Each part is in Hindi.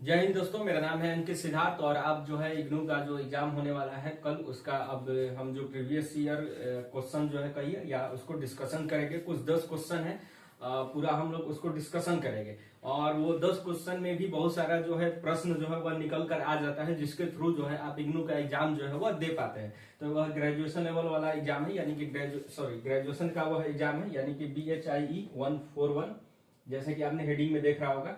जय हिंद दोस्तों, मेरा नाम है अंकित सिद्धार्थ और अब जो है इग्नू का जो एग्जाम होने वाला है कल, उसका अब हम जो प्रीवियस ईयर क्वेश्चन जो है कहिए या उसको डिस्कशन करेंगे। कुछ 10 क्वेश्चन है, पूरा हम लोग उसको डिस्कशन करेंगे और वो 10 क्वेश्चन में भी बहुत सारा जो है प्रश्न जो है वह निकल कर आ जाता है, जिसके थ्रू जो है आप इग्नू का एग्जाम जो है वह दे पाते हैं। तो वह ग्रेजुएशन लेवल वाला एग्जाम है, यानी कि ग्रेजुएशन का वह एग्जाम है, यानी कि BHIE 141, जैसे कि आपने हेडिंग में देख रहा होगा।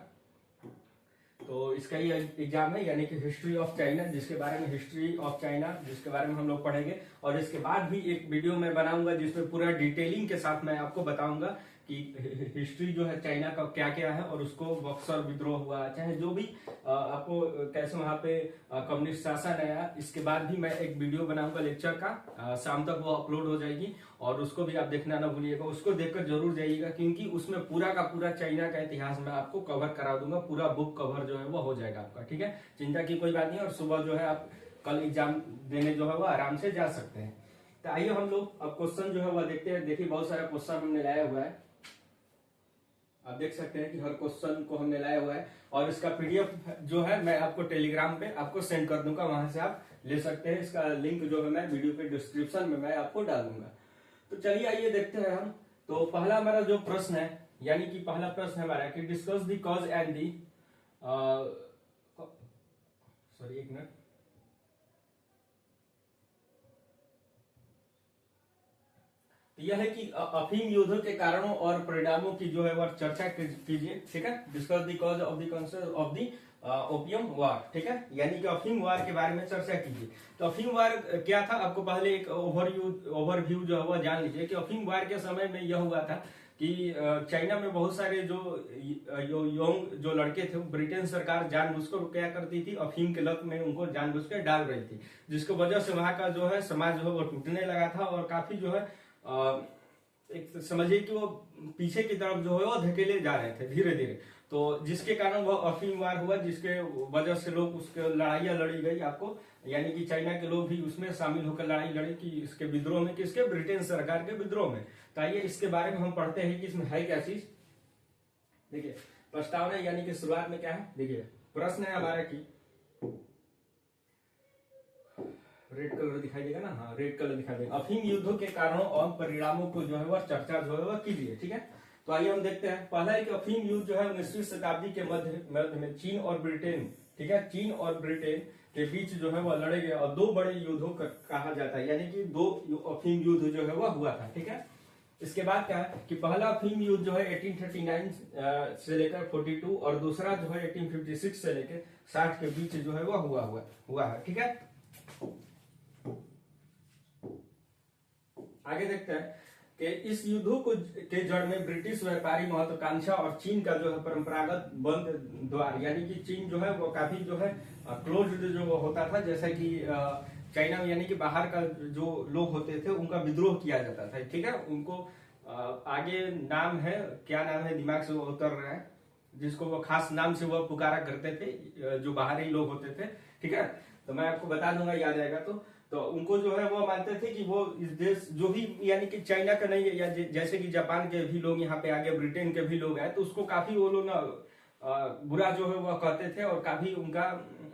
तो इसका ये एग्जाम है, यानी कि हिस्ट्री ऑफ चाइना, जिसके बारे में जिसके बारे में हम लोग पढ़ेंगे। और इसके बाद भी एक वीडियो मैं बनाऊंगा जिसमें पूरा डिटेलिंग के साथ मैं आपको बताऊंगा कि हिस्ट्री जो है चाइना का क्या क्या है, और उसको बक्सर विद्रोह हुआ, चाहे जो भी आपको कैसे वहां पे कम्युनिस्ट शासन आया। इसके बाद भी मैं एक वीडियो बनाऊंगा लेक्चर का, शाम तक वो अपलोड हो जाएगी और उसको भी आप देखना ना भूलिएगा। उसको देखकर जरूर जाइएगा, क्योंकि उसमें पूरा का पूरा चाइना का इतिहास मैं आपको कवर करा दूंगा। पूरा बुक कवर जो है वो हो जाएगा आपका, ठीक है। चिंता की कोई बात नहीं। और सुबह जो है आप कल एग्जाम देने जो है वो आराम से जा सकते हैं। तो आइए हम लोग अब क्वेश्चन जो है वह देखते हैं। देखिए बहुत सारा क्वेश्चन हमने लाया हुआ है, आप देख सकते हैं कि हर क्वेश्चन को हमने लाया हुआ है। और इसका PDF जो है मैं आपको टेलीग्राम पे आपको सेंड कर दूंगा, वहां से आप ले सकते हैं। इसका लिंक जो है मैं वीडियो के डिस्क्रिप्शन में मैं आपको डाल दूंगा। तो चलिए आइए देखते हैं हम। तो पहला हमारा जो प्रश्न है, यानी कि पहला प्रश्न है हमारा कि discuss the cause and the sorry एक मिनट। यह है कि अफीम युद्ध के कारणों और परिणामों की जो है वह चर्चा कीजिए, ठीक है। Discuss the cause of the concern of the opium war, ठीक है, यानी कि अफीम वार के बारे में चर्चा कीजिए। तो अफीम वार क्या था, आपको पहले एक ओवरव्यू जो है वह जान लीजिए कि अफीम वार के समय में यह हुआ था कि चाइना में बहुत सारे जो यंग जो लड़के थे, ब्रिटेन सरकार जानबूझकर क्या करती थी, अफीम के लत में उनको जानबूझकर डाल रही थी, जिसकी वजह से वहां का जो है समाज जो है वो टूटने लगा था और काफी जो है एक समझिए कि वो पीछे की तरफ जो है वो धकेले जा रहे थे धीरे धीरे। तो जिसके कारण वह अफीम वार हुआ, जिसके वजह से लोग उसके लड़ाइयां लड़ी गई आपको, यानी कि चाइना के लोग भी उसमें शामिल होकर लड़ाई लड़ी कि इसके विद्रोह में, किसके, ब्रिटेन सरकार के विद्रोह में। तो आइए इसके बारे में हम पढ़ते हैं कि इसमें है क्या चीज। देखिए प्रस्तावना यानी कि शुरुआत में क्या है, देखिए प्रश्न है हमारा कि रेड कलर दिखाई देगा ना, हाँ रेड कलर दिखाई देगा। अफीम युद्धों के कारणों और परिणामों को जो है वह चर्चा जो है वह कीजिए, ठीक है। तो आइए हम देखते हैं। पहला है कि अफीम युद्ध जो है 19वीं शताब्दी के मध्य में चीन और ब्रिटेन, ठीक है, चीन और ब्रिटेन के बीच जो है वह लड़े गए और दो बड़े युद्धों का कहा जाता है, यानी कि दो अफीम युद्ध जो है वह हुआ था, ठीक है। इसके बाद क्या है कि पहला अफीम युद्ध जो है 1839 से लेकर 42 और दूसरा जो है 1856 से लेकर 60 के बीच जो है वह हुआ है, ठीक है। आगे देखते हैं कि इस युद्धों को के जड़ में ब्रिटिश व्यापारी महत्वाकांक्षा और चीन का जो है परंपरागत बंद द्वार, यानी कि चीन जो है वो काफी जो है क्लोज्ड जो होता था, जैसा कि चाइना में यानी कि बाहर का जो लोग होते थे उनका विद्रोह किया जाता था, ठीक है। उनको आगे नाम है, क्या नाम है दिमाग से वो उतर रहा है, जिसको वो खास नाम से वो पुकारा करते थे जो बाहरी लोग होते थे, ठीक है। तो मैं आपको बता दूंगा, याद आएगा तो उनको जो है वो मानते थे कि वो इस देश जो भी, यानी कि चाइना का नहीं है, या जैसे कि जापान के भी लोग यहाँ पे आगे, ब्रिटेन के भी लोग आए, तो उसको काफी वो लोग ना बुरा जो है वो कहते थे और काफी उनका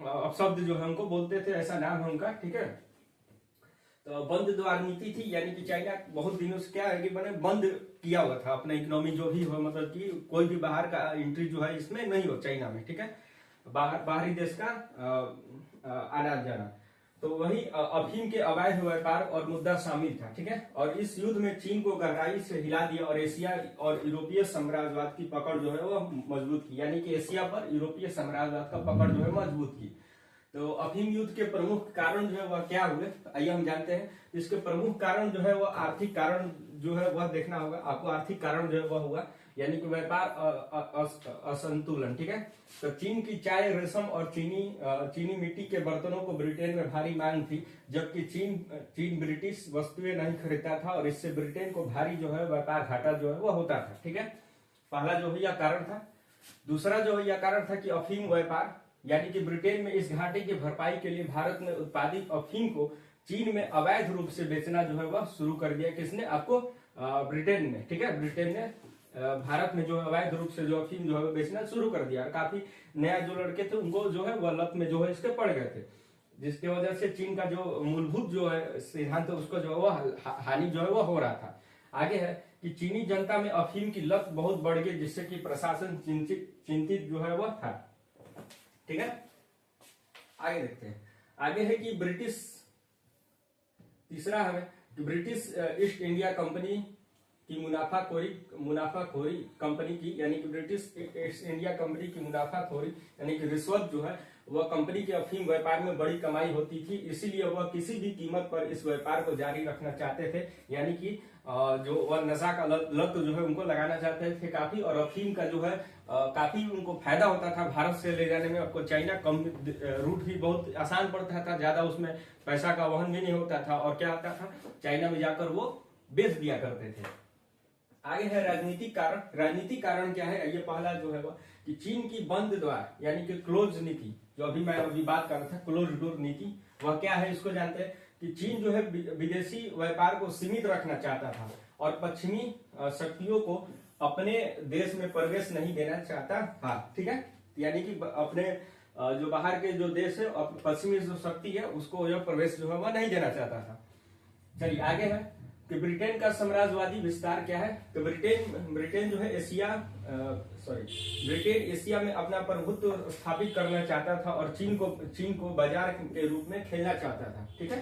अपशब्द जो है उनको बोलते थे, ऐसा नाम है उनका, ठीक है। तो बंद द्वार नीति थी, यानी कि चाइना बहुत दिनों से क्या है कि मैंने बंद किया हुआ था अपना इकोनॉमी जो भी हो, मतलब कि कोई भी बाहर का एंट्री जो है इसमें नहीं हो चाइना में, ठीक है, बाहरी देश का आना जाना। तो वही अफीम के अवैध व्यापार और मुद्दा शामिल था, ठीक है। और इस युद्ध में चीन को गहराई से हिला दिया और एशिया और यूरोपीय साम्राज्यवाद की पकड़ जो है वो मजबूत की, यानी कि एशिया पर यूरोपीय साम्राज्यवाद का पकड़ जो है मजबूत की। तो अफीम युद्ध के प्रमुख कारण जो है वह क्या हुए, तो आइए हम जानते हैं। इसके प्रमुख कारण जो है वह आर्थिक कारण जो है वह देखना होगा आपको। आर्थिक कारण जो है वह हुआ, यानी कि व्यापार असंतुलन, ठीक है। तो चीन की चाय, रेशम और चीनी मिट्टी के बर्तनों को ब्रिटेन में भारी मांग थी, जबकि चीन ब्रिटिश वस्तुएं नहीं खरीदता था और इससे ब्रिटेन को भारी जो है व्यापार घाटा जो है वह होता था, ठीक है। पहला जो है यह कारण था। दूसरा जो है यह कारण था कि अफीम व्यापार, यानी कि ब्रिटेन में इस घाटे की भरपाई के लिए भारत में उत्पादित अफीम को चीन में अवैध रूप से बेचना जो है वह शुरू कर दिया। किसने? आपको ब्रिटेन ने, ठीक है, ब्रिटेन ने भारत में जो अवैध रूप से जो अफीम जो है बेचना शुरू कर दिया। काफी नया जो लड़के थे उनको जो है वह लत में जो है इसके पड़ गए थे, जिसकी वजह से चीन का जो मूलभूत जो है सिद्धांत उसको जो है वह हानि जो है वह हो रहा था। आगे है कि चीनी जनता में अफीम की लत बहुत बढ़ गई, जिससे कि प्रशासन चिंतित जो है वह था। ठीक है, आगे देखते हैं। आगे है कि ब्रिटिश, तीसरा है कि ब्रिटिश ईस्ट इंडिया कंपनी की मुनाफाखोरी कंपनी की, यानी कि ब्रिटिश ईस्ट इंडिया कंपनी की मुनाफाखोरी यानी कि रिश्वत जो है वह कंपनी के अफीम व्यापार में बड़ी कमाई होती थी, इसीलिए वह किसी भी कीमत पर इस व्यापार को जारी रखना चाहते थे। यानी कि जो वह नशा का लत जो है उनको लगाना चाहते थे काफी, और अफीम का जो है काफी उनको फायदा होता था भारत से ले जाने में। आपको चाइना कम रूट भी बहुत आसान पड़ता था, ज्यादा उसमें पैसा का वहन भी नहीं होता था, और क्या होता था चाइना में जाकर वो बेच दिया करते थे। आगे है राजनीतिक कारण। राजनीतिक कारण क्या है, ये पहला जो है वह कि चीन की बंद द्वार यानी कि क्लोज नीति, जो मैं बात कर रहा था क्लोज डोर नीति, वह क्या है इसको जानते हैं कि चीन जो है विदेशी व्यापार को सीमित रखना चाहता था और पश्चिमी शक्तियों को अपने देश में प्रवेश नहीं देना चाहता था। ठीक है, यानी कि अपने जो बाहर के जो देश है पश्चिमी जो शक्ति है उसको यह प्रवेश जो है वह नहीं देना चाहता था। चलिए आगे है कि ब्रिटेन का साम्राज्यवादी विस्तार क्या है। तो ब्रिटेन जो है ब्रिटेन एशिया में अपना प्रभुत्व स्थापित करना चाहता था और चीन को बाजार के रूप में खेलना चाहता था। ठीक है,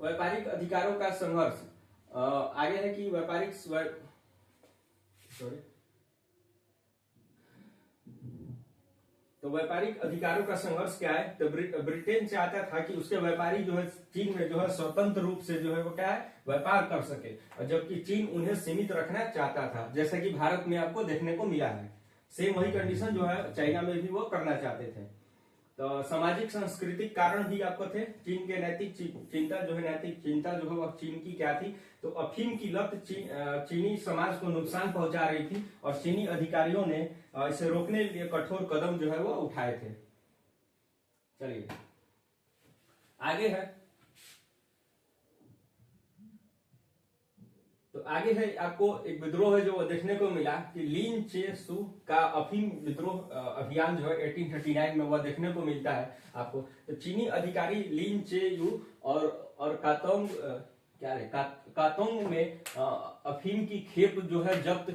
व्यापारिक अधिकारों का संघर्ष। आगे है कि व्यापारिक अधिकारों का संघर्ष क्या है। तो ब्रिटेन चाहता था कि उसके व्यापारी जो है चीन में जो है स्वतंत्र रूप से जो है वो क्या है व्यापार कर सके, और जबकि चीन उन्हें सीमित रखना चाहता था, जैसा कि भारत में आपको देखने को मिला है। सेम वही कंडीशन जो है चाइना में भी वो करना चाहते थे। तो सामाजिक सांस्कृतिक कारण भी आपको थे। चीन के नैतिक चिंता जो है वह चीन की क्या थी, तो अफीम की लत चीनी समाज को नुकसान पहुंचा रही थी, और चीनी अधिकारियों ने इसे रोकने के लिए कठोर कदम जो है वो उठाए थे। चलिए आगे है, तो आगे है आपको एक विद्रोह है जो देखने को मिला कि लिन चे सू का अफीम विद्रोह अभियान जो है 1839 में वह देखने को मिलता है आपको। तो चीनी अधिकारी लिन चे यू और कातोंग में अफीम की खेप जो है जब्त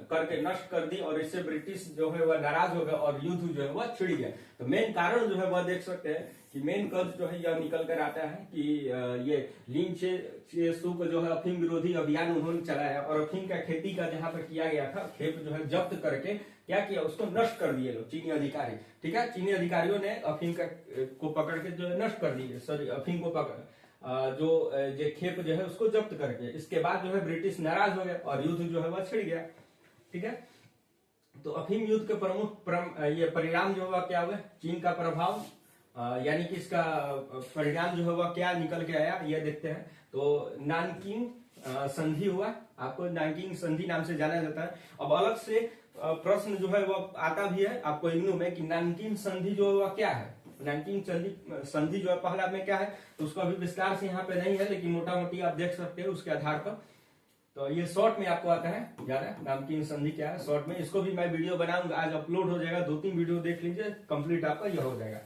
करके नष्ट कर दी, और इससे ब्रिटिश जो है वह नाराज हो गया और युद्ध जो है वह छिड़ गया। तो मेन कारण जो है वह देख सकते हैं कि मेन कज जो है यह निकल कर आता है कि ये लिन चे सू को जो है अफीम विरोधी अभियान उन्होंने चलाया, और अफीम का खेती का जहां पर किया गया था खेप जो है जब्त करके क्या किया, उसको नष्ट कर दिए लोग चीनी अधिकारी। ठीक है, चीनी अधिकारियों ने अफीम को पकड़ के जो है नष्ट कर दिए, सॉरी अफीम को पकड़ जो खेप जो है उसको जब्त करके। इसके बाद जो है ब्रिटिश नाराज हो गए और युद्ध जो है वह छिड़ गया। ठीक है, तो अफीम युद्ध के प्रमुख ये परिणाम जो हुआ क्या हुआ, चीन का प्रभाव, यानी कि इसका परिणाम जो है वह क्या निकल के आया ये देखते हैं। तो नानकिंग संधि हुआ, आपको नानकिंग संधि नाम से जाना जाता है। अब अलग से प्रश्न जो है वो आता भी है आपको इग्नू में कि नानकिंग संधि जो है वह क्या है। नानकिंग संधि जो है पहला में क्या है, तो उसको अभी विस्तार से यहाँ पे नहीं है, लेकिन मोटा मोटी आप देख सकते हो उसके आधार पर। तो ये शॉर्ट में आपको आता है ज्यादा, नानकिंग संधि क्या है शॉर्ट में, इसको भी मैं वीडियो बनाऊंगा, आज अपलोड हो जाएगा, 2-3 वीडियो देख लीजिए, कंप्लीट आपका यह हो जाएगा।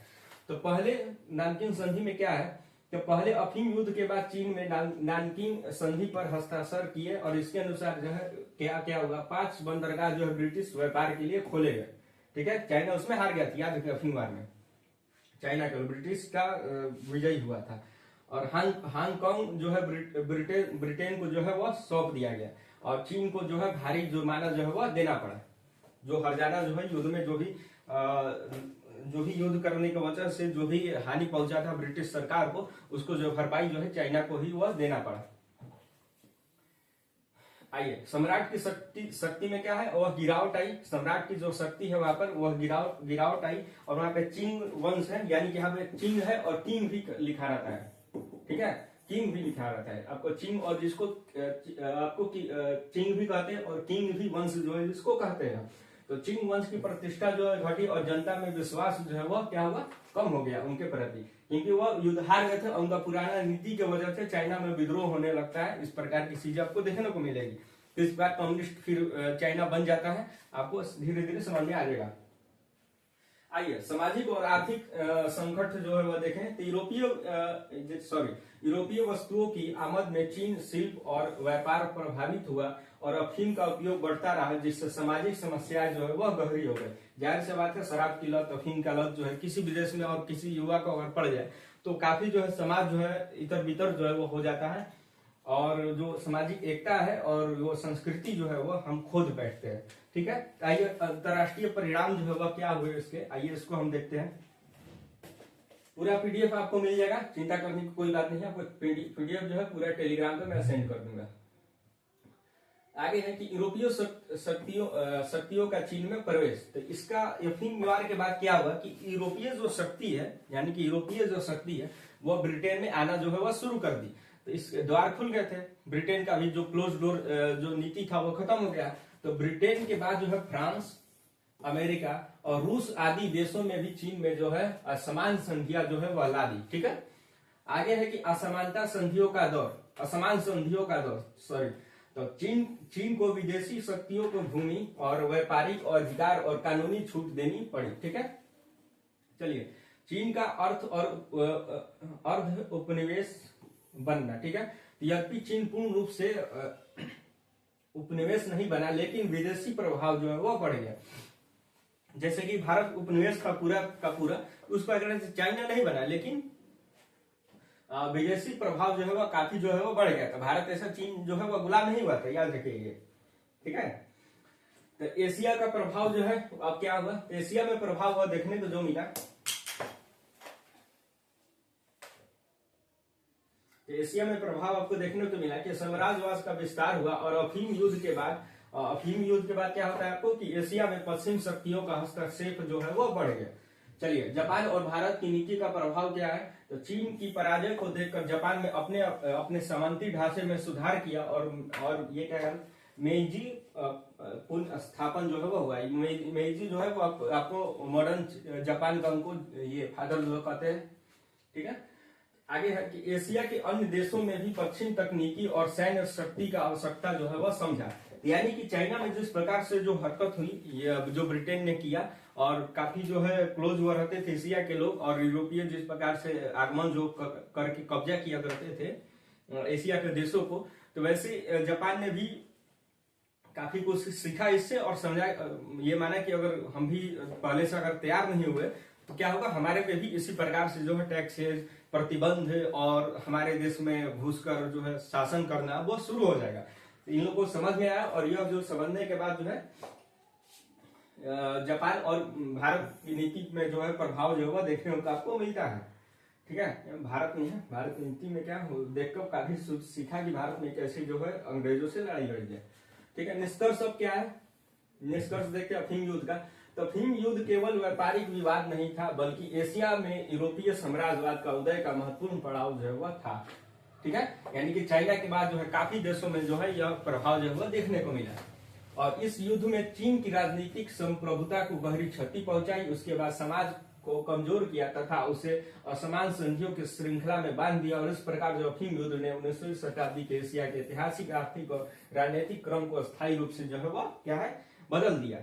तो पहले नानकिंग संधि में क्या है, तो पहले अफीम युद्ध के बाद चीन में नानकिंग संधि पर हस्ताक्षर किए, और इसके अनुसार जो है क्या क्या हुआ, 5 बंदरगाह जो है ब्रिटिश व्यापार के लिए खोले गए। ठीक है, चाइना उसमें हार गया था, याद रखिए अफीम वार में चाइना का ब्रिटिश का विजयी हुआ था। और हांगकांग जो है ब्रिटेन को जो है वह सौंप दिया गया, और चीन को जो है भारी जुर्माना जो है वह देना पड़ा। जो हरजाना जो है युद्ध में जो भी युद्ध करने की वजह से जो भी हानि पहुंचा था ब्रिटिश सरकार को, उसको जो भरपाई जो है चाइना को ही वह देना पड़ा। आइए, सम्राट की शक्ति में क्या है, वह गिरावट आई। सम्राट की जो शक्ति है वहां पर वह गिरावट आई, और वहां पे चिंग वंश है, यानी कि यहाँ पे चिंग है और किंग भी लिखा रहता है। ठीक है, किंग भी लिखा रहता है आपको चिंग, और जिसको आपको चिंग भी कहते हैं और किंग भी वंश जो है जिसको कहते हैं। तो चिंग वंश की प्रतिष्ठा जो है घटी, और जनता में विश्वास जो है वह क्या हुआ, कम हो गया उनके प्रति, क्योंकि वह युद्ध हार गए थे और उनका पुराना नीति की वजह से चाइना में विद्रोह होने लगता है। इस प्रकार की चीजें आपको देखने को मिलेगी। किस प्रकार कम्युनिस्ट फिर चाइना बन जाता है, आपको धीरे धीरे समझ में आ जाएगा। आइए सामाजिक और आर्थिक संकट जो है वह देखें तो यूरोपीय वस्तुओं की आमद में चीन शिल्प और व्यापार प्रभावित हुआ और अफीम का उपयोग बढ़ता रहा, जिससे सामाजिक समस्याएं जो है वह गहरी हो गई। जाहिर सी बात है, शराब की लत, अफीम का लत जो है किसी भी देश में और किसी युवा को अगर पड़ जाए तो काफी जो है समाज जो है इतर बितर जो है वो हो जाता है, और जो सामाजिक एकता है और वो संस्कृति जो है वो हम खोद बैठते हैं। ठीक है, आइए अंतरराष्ट्रीय परिणाम जो है वह क्या हुए इसके, आइए इसको हम देखते हैं। पूरा पीडीएफ आपको मिल जाएगा, चिंता करने की कोई बात नहीं है। आपको पीडीएफ जो है पूरा टेलीग्राम पे मैं सेंड कर दूंगा। आगे है कि यूरोपीय शक्तियों का चीन में प्रवेश। तो इसका अफीम विवाद के बाद क्या हुआ कि यूरोपीय जो शक्ति है, यानी कि यूरोपीय जो शक्ति है वो ब्रिटेन में आना जो है वह शुरू कर दी। तो इस द्वार खुल गए थे, ब्रिटेन का भी जो क्लोज डोर जो नीति था वो खत्म हो गया। तो ब्रिटेन के बाद जो है फ्रांस, अमेरिका और रूस आदि देशों में भी चीन में जो है असमान संधियां जो है वह ला दी। ठीक है, आगे है कि असमान संधियों का दौर। तो चीन को विदेशी शक्तियों को भूमि और व्यापारिक और अधिकार और कानूनी छूट देनी पड़ी। ठीक है, चलिए चीन का अर्ध उपनिवेश बनना। ठीक है, यद्यपि चीन पूर्ण रूप से उपनिवेश नहीं बना, लेकिन विदेशी प्रभाव जो है वो बढ़ गया। जैसे कि भारत उपनिवेश का पूरा उस पर चाइना नहीं बना, लेकिन विदेशी प्रभाव जो है वह काफी जो है वो बढ़ गया था। भारत ऐसा चीन जो है वह गुलाम नहीं हुआ था, याद रखिए। ठीक है, तो एशिया का प्रभाव जो है अब क्या हुआ, एशिया में प्रभाव हुआ देखने को जो मिला, एशिया में प्रभाव आपको देखने को मिला कि साम्राज्यवाद का विस्तार हुआ और अफीम युद्ध के बाद क्या होता है आपको कि एशिया में पश्चिम शक्तियों का हस्तक्षेप जो है वो बढ़ गया। चलिए जापान और भारत की नीति का प्रभाव क्या है, तो चीन की पराजय को देखकर जापान में अपने सामंती ढांचे में सुधार किया और ये क्या है, मेइजी पुनः स्थापन जो है वो हुआ। मेइजी जो है वो आपको मॉडर्न जापान का उनको ये फादर जो कहते हैं। ठीक है, आगे है कि एशिया के अन्य देशों में भी पश्चिम तकनीकी और सैन्य शक्ति का आवश्यकता जो है वह समझा। यानी कि चाइना में जिस प्रकार से जो हरकत हुई, जो ब्रिटेन ने किया, और काफी जो है क्लोज हुआ रहते थे एशिया के लोग, और यूरोपीय जिस प्रकार से आगमन जो करके कब्जा किया करते थे एशिया के देशों को, तो वैसे जापान ने भी काफी कुछ सीखा इससे और समझा, ये माना कि अगर हम भी पहले से अगर तैयार नहीं हुए तो क्या होगा, हमारे पे भी इसी प्रकार से जो है टैक्सेस, प्रतिबंध और हमारे देश में घुसकर जो है शासन करना वो शुरू हो जाएगा। तो इन लोगों को समझ में आया, और यह जो समझने के बाद जो है जापान और भारत की नीति में जो है प्रभाव जो है देखने को आपको मिलता है। ठीक है, भारत नहीं है, भारत की नीति में क्या देखकर काफी सीखा कि भारत में कैसे जो है अंग्रेजों से लड़ाई लड़ी है। ठीक है, निष्कर्ष अब क्या है, निष्कर्ष देखते अफीम युद्ध का। तो अफीम युद्ध केवल व्यापारिक विवाद नहीं था, बल्कि एशिया में यूरोपीय साम्राज्यवाद का उदय का महत्वपूर्ण पड़ाव जो है वह था। ठीक है, यानी कि चाइना के बाद जो है काफी देशों में जो है यह प्रभाव जो है वह देखने को मिला, और इस युद्ध में चीन की राजनीतिक संप्रभुता को गहरी क्षति पहुंचाई, उसके बाद समाज को कमजोर किया तथा उसे असमान संधियों की श्रृंखला में बांध दिया, और इस प्रकार जो अफीम युद्ध ने 19वीं शताब्दी के एशिया के ऐतिहासिक, आर्थिक और राजनीतिक क्रम को स्थायी रूप से जो है वह क्या है बदल दिया।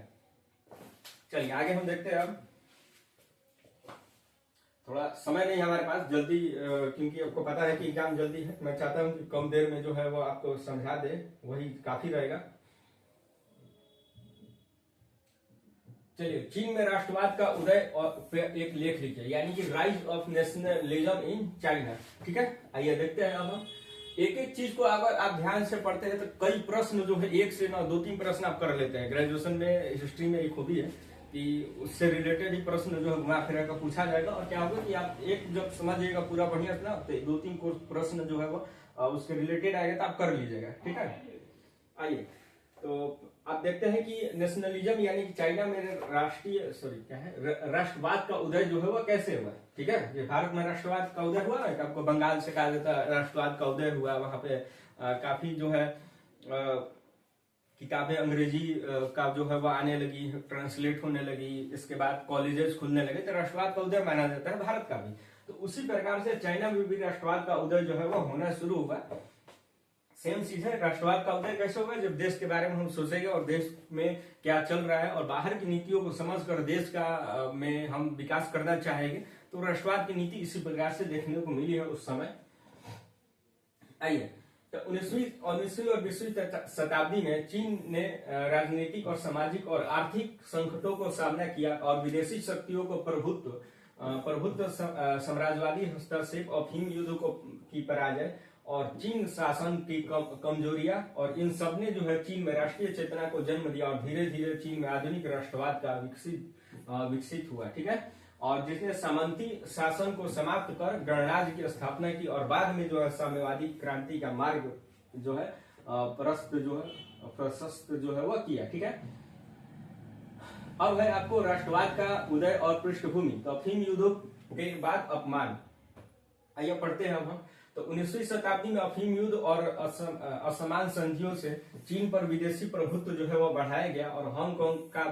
चलिए आगे हम देखते हैं। अब थोड़ा समय नहीं है हमारे पास, जल्दी क्योंकि आपको पता है कि एग्जाम जल्दी है, मैं चाहता हूं कि कम देर में जो है वो आपको समझा दे, वही काफी रहेगा। चलिए, चीन में राष्ट्रवाद का उदय और एक लेख लिखिए, यानी कि rise of nationalism in China. ठीक है, आइए देखते हैं। अब हम एक एक चीज को अगर आप ध्यान से पढ़ते हैं तो कई प्रश्न जो है एक से ना 2-3 प्रश्न आप कर लेते हैं। ग्रेजुएशन में हिस्ट्री में एक खूबी है कि उससे रिलेटेड ही प्रश्न जो है घुमा फिरा कर पूछा जाएगा, और क्या होगा कि आप एक जब समझिएगा पूरा बढ़िया से ना, तो 2-3 प्रश्न जो है वो उसके रिलेटेड आएगा तो आप कर लीजिएगा। ठीक है, आइए तो आप देखते हैं कि नेशनलिज्म यानी कि चाइना में राष्ट्रवाद का उदय जो है वो कैसे हुआ। ठीक है, ये भारत में राष्ट्रवाद का उदय हुआ है, आपको बंगाल से कहा जाता है राष्ट्रवाद का उदय हुआ, वहां पे काफी जो है किताबें अंग्रेजी का जो है वो आने लगी, ट्रांसलेट होने लगी, इसके बाद कॉलेजेस खुलने लगे, तो राष्ट्रवाद का उदय माना जाता है भारत का भी। तो उसी प्रकार से चाइना में भी राष्ट्रवाद का उदय जो है वो होना शुरू हुआ। सेम चीज है। राष्ट्रवाद का उदय कैसे होगा? जब देश के बारे में हम सोचेंगे और देश में क्या चल रहा है और बाहर की नीतियों को समझकर देश का में हम विकास करना चाहेंगे, तो राष्ट्रवाद की नीति इसी प्रकार से देखने को मिली है उस समय। आइए, तो 19वीं और 20वीं शताब्दी में चीन ने राजनीतिक और सामाजिक और आर्थिक संकटों को सामना किया और विदेशी शक्तियों को प्रभुत्व साम्राज्यवादी हस्तक्षेप और अफीम युद्ध की पराजय और चीन शासन की कमजोरियां और इन सब ने जो है चीन में राष्ट्रीय चेतना को जन्म दिया और धीरे धीरे चीन में आधुनिक राष्ट्रवाद का विकसित हुआ। ठीक है, और जिसने सामंती शासन को समाप्त कर गणराज्य की स्थापना की और बाद में जो है साम्यवादी क्रांति का मार्ग जो है प्रशस्त जो है वह किया। ठीक है, अब है आपको राष्ट्रवाद का उदय और पृष्ठभूमि। तो अफीम युद्ध के बाद अपमान, आइए पढ़ते हैं हम। तो 19वीं शताब्दी में अफीम युद्ध और असमान संधियों से चीन पर विदेशी प्रभुत्व जो है वो बढ़ाया गया और हांगकांग का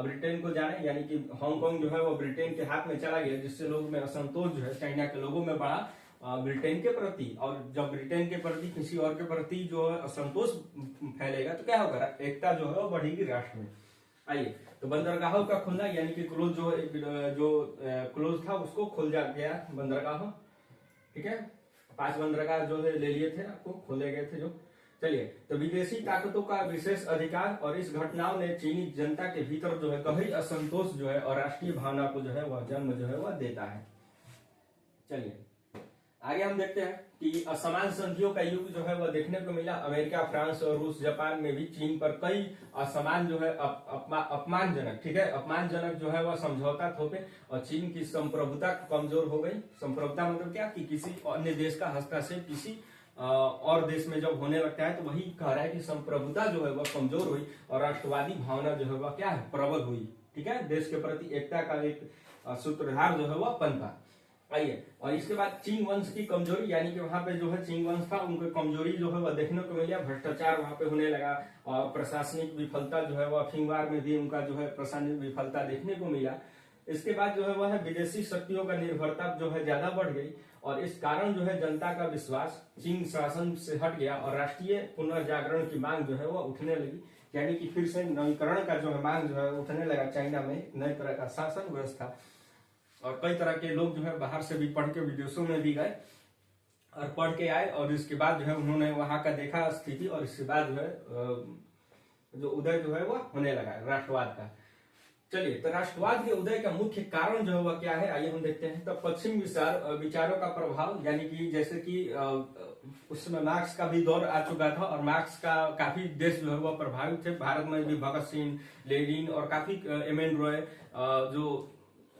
ब्रिटेन को जाने, यानी कि हांगकांग जो है वो ब्रिटेन के हाथ में चला गया, जिससे लोगों में असंतोष जो है चाइना के लोगों में बढ़ा ब्रिटेन के प्रति। और जब ब्रिटेन के प्रति किसी और के प्रति जो है असंतोष फैलेगा तो क्या होगा? एकता जो है वो बढ़ेगी राष्ट्र में। आइए, तो बंदरगाहों का खुलना, यानी कि क्लोज जो क्लोज था उसको खुल जा गया बंदरगाहों। ठीक है, 5 बंदरगाह जो है ले लिए थे, आपको खोले गए थे जो। चलिए, तो विदेशी ताकतों का विशेष अधिकार और इस घटनाओं ने चीनी जनता के भीतर जो है गहरी असंतोष जो है और राष्ट्रीय भावना को जो है वह जन्म जो है वह देता है। चलिए आगे हम देखते हैं कि असमान संधियों का युग जो है वह देखने को मिला। अमेरिका, फ्रांस और रूस, जापान में भी चीन पर कई असमान जो है अपमानजनक, ठीक है, अपमानजनक जो है वह समझौता थोपे और चीन की संप्रभुता कमजोर हो गई। संप्रभुता मतलब क्या? कि किसी अन्य देश का हस्तक्षेप किसी और देश में जब होने लगता है तो वही कह रहा है कि संप्रभुता जो है वह कमजोर हुई और राष्ट्रवादी भावना जो है वह क्या है? प्रबल हुई। ठीक है, देश के प्रति एकता का एक सूत्रधार जो है वह पनपा। आइए, और इसके बाद चिंग वंश की कमजोरी, यानी कि वहां पे जो है चिंग वंश था, उनकी कमजोरी जो है वह देखने को मिला। भ्रष्टाचार वहां पे होने लगा और प्रशासनिक विफलता जो है वह फिंगवार में भी उनका जो है प्रशासनिक विफलता देखने को मिला। इसके बाद जो है वह विदेशी शक्तियों का निर्भरता जो है ज्यादा बढ़ गई और इस कारण जो है जनता का विश्वास चीन शासन से हट गया और राष्ट्रीय पुनर्जागरण की मांग जो है वह उठने लगी, यानी कि फिर से नवीकरण का जो है मांग जो है उठने लगा। चाइना में नई तरह का शासन व्यवस्था और कई तरह के लोग जो है बाहर से भी पढ़ के विदेशों में भी गए और पढ़ के आए और इसके बाद जो है उन्होंने वहां का देखा स्थिति और इसके बाद जो है जो उदय जो है वह होने लगा राष्ट्रवाद का। चलिए, तो राष्ट्रवाद के उदय का मुख्य कारण जो है वह क्या है, आइए हम देखते हैं। तो पश्चिम विचारों का प्रभाव, यानी कि जैसे कि उसमें मार्क्स का भी दौर आ चुका था और मार्क्स का काफी देश जो है वह प्रभावित थे। भारत में भी भगत सिंह, लेनिन और काफी एम.एन. रॉय जो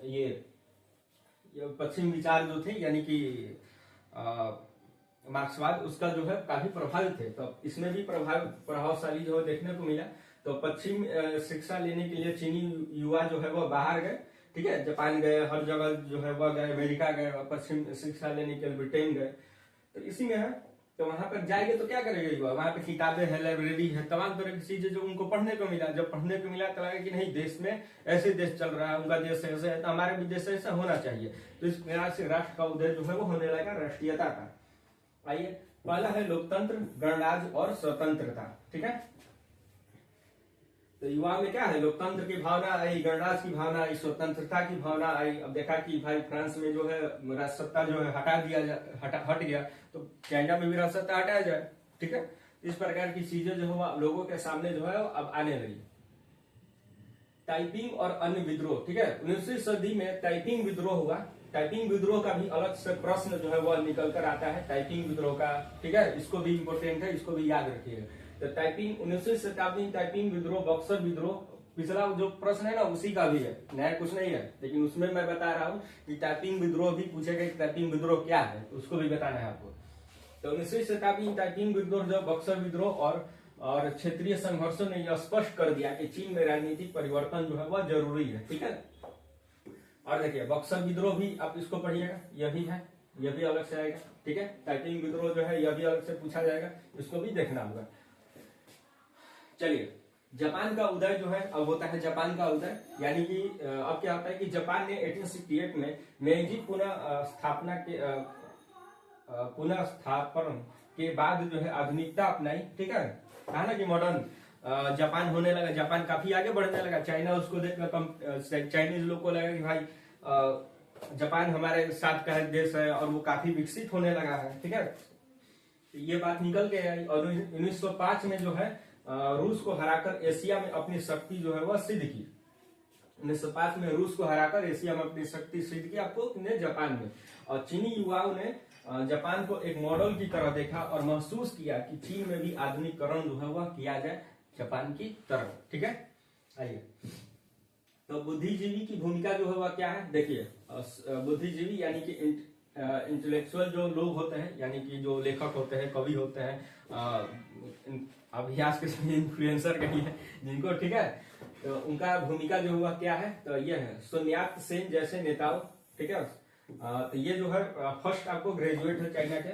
ये पश्चिम विचार जो थे, यानी कि मार्क्सवाद, उसका जो है काफी प्रभावित थे। तो इसमें भी प्रभावशाली जो है देखने को मिला। तो पश्चिम शिक्षा लेने के लिए चीनी युवा जो है वह बाहर गए। ठीक है, जापान गए, हर जगह जो है वह गए, अमेरिका गए, पश्चिम शिक्षा लेने के लिए ब्रिटेन गए। तो इसी में है, तो वहां पर जाएंगे तो क्या करेंगे युवा? वहां पे किताबें है, लाइब्रेरी है, तमाम तरह की चीजें जो उनको पढ़ने को मिला। जब पढ़ने को मिला तो लगा कि नहीं, देश में ऐसे देश चल रहा है, उनका देश ऐसे है तो हमारे भी देश ऐसा होना चाहिए। तो इस प्रकार से राष्ट्र का उदय जो है वो होने लगा, राष्ट्रीयता का। आइए, पहला है लोकतंत्र, गणराज्य और स्वतंत्रता। ठीक है, तो युवा में क्या है? लोकतंत्र की भावना आई, गणराज्य की भावना आई, स्वतंत्रता की भावना आई। अब देखा कि भाई फ्रांस में जो है राजसत्ता जो है हट गया, तो चाइना में भी राजसत्ता हटाया जाए। ठीक है, इस प्रकार की चीजें जो है लोगों के सामने जो है अब आने लगी। ताइपिंग और अन्य विद्रोह। ठीक है, 19वीं सदी में ताइपिंग विद्रोह हुआ। टाइपिंग विद्रोह का भी अलग से प्रश्न जो है वह निकल कर आता है, टाइपिंग विद्रोह का। ठीक है, इसको भी इंपोर्टेंट है, इसको भी याद रखिएगा। तो टाइपिंग 19वीं शताब्दी में टाइपिंग विद्रोह, बक्सर विद्रोह, पिछला जो प्रश्न है ना उसी का भी है, नया कुछ नहीं है, लेकिन उसमें मैं बता रहा हूँ कि टाइपिंग विद्रोह भी पूछेगा कि टाइपिंग विद्रोह क्या है, उसको भी बताना है आपको। तो 19वीं शताब्दी में टाइपिंग विद्रोह, जो बक्सर विद्रोह और क्षेत्रीय संघर्षों ने यह स्पष्ट कर दिया कि चीन में राजनीतिक परिवर्तन जो है वह जरूरी है। ठीक है, और देखिए बक्सर विद्रोह भी आप इसको पढ़िएगा, यह भी है, यह भी अलग से आएगा। ठीक है, टाइपिंग विद्रोह जो है यह भी अलग से पूछा जाएगा, इसको भी देखना होगा। चलिए, जापान का उदय जो है अब होता है जापान का उदय, यानी कि अब क्या होता है कि जापान ने 1868 में मेइजी पुनः स्थापन के बाद जो है आधुनिकता अपनाई, ठीक है। कहा ना कि मॉडर्न जापान होने लगा, जापान काफी आगे बढ़ने लगा, चाइना उसको देखकर चाइनीज लोग को लगा कि भाई जापान हमारे साथ का देश है और वो काफी विकसित होने लगा है, ठीक है। ये बात निकल के आई और 1905 में जो है रूस को हराकर एशिया में अपनी शक्ति जो है वह सिद्ध की। 1905 में रूस को हराकर एशिया में अपनी शक्ति सिद्ध की, आपको जापान में। और चीनी युवाओं ने जापान को एक मॉडल की तरह देखा और महसूस किया कि चीन में भी आधुनिकीकरण जो है वह किया जाए जापान की तरह, ठीक है। आइए, तो बुद्धिजीवी की भूमिका जो है वह क्या है, देखिए। बुद्धिजीवी यानी कि इंटेलेक्चुअल जो लोग होते हैं, यानी कि जो लेखक होते हैं, कवि होते हैं, अभ्यास के समय इन्फ्लुएंसर कही है जिनको, ठीक है। तो उनका भूमिका जो हुआ क्या है, तो ये है सुन यात सेन जैसे नेताओं, ठीक है। तो ये जो है फर्स्ट आपको ग्रेजुएट है चाइना के,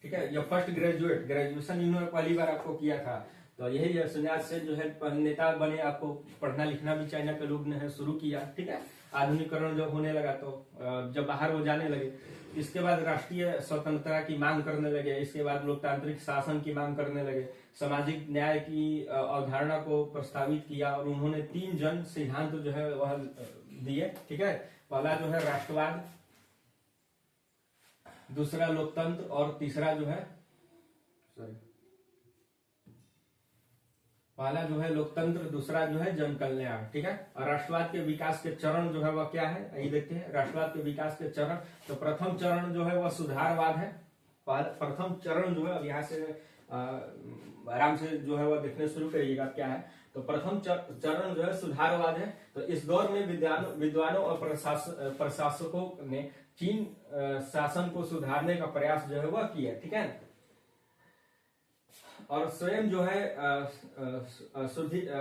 ठीक है। ये फर्स्ट ग्रेजुएशन इन्होंने पहली बार आपको किया था। तो यही सुन यात सेन जो है नेता बने, आपको पढ़ना लिखना भी चाइना के लोग ने शुरू किया, ठीक है। आधुनिकीकरण जब होने लगा तो जब बाहर वो जाने लगे, इसके बाद राष्ट्रीय स्वतंत्रता की मांग करने लगे, इसके बाद लोकतांत्रिक शासन की मांग करने लगे, सामाजिक न्याय की अवधारणा को प्रस्तावित किया और उन्होंने 3 जन सिद्धांत जो है वह दिए, ठीक है। पहला जो है राष्ट्रवाद, दूसरा लोकतंत्र और तीसरा जो है पहला जो है लोकतंत्र, दूसरा जो है जन कल्याण, ठीक है। और राष्ट्रवाद के विकास के चरण जो है वह क्या है, ये देखते हैं। राष्ट्रवाद के विकास के चरण, तो प्रथम चरण जो है वह सुधारवाद है। प्रथम चरण जो है, अब यहाँ से आराम से जो है वह देखने शुरू करिएगा क्या है। तो प्रथम चरण जो है सुधारवाद है। तो इस दौर में विद्वानों और प्रशासकों ने चीन शासन को सुधारने का प्रयास जो है वह किया, ठीक है। और स्वयं जो है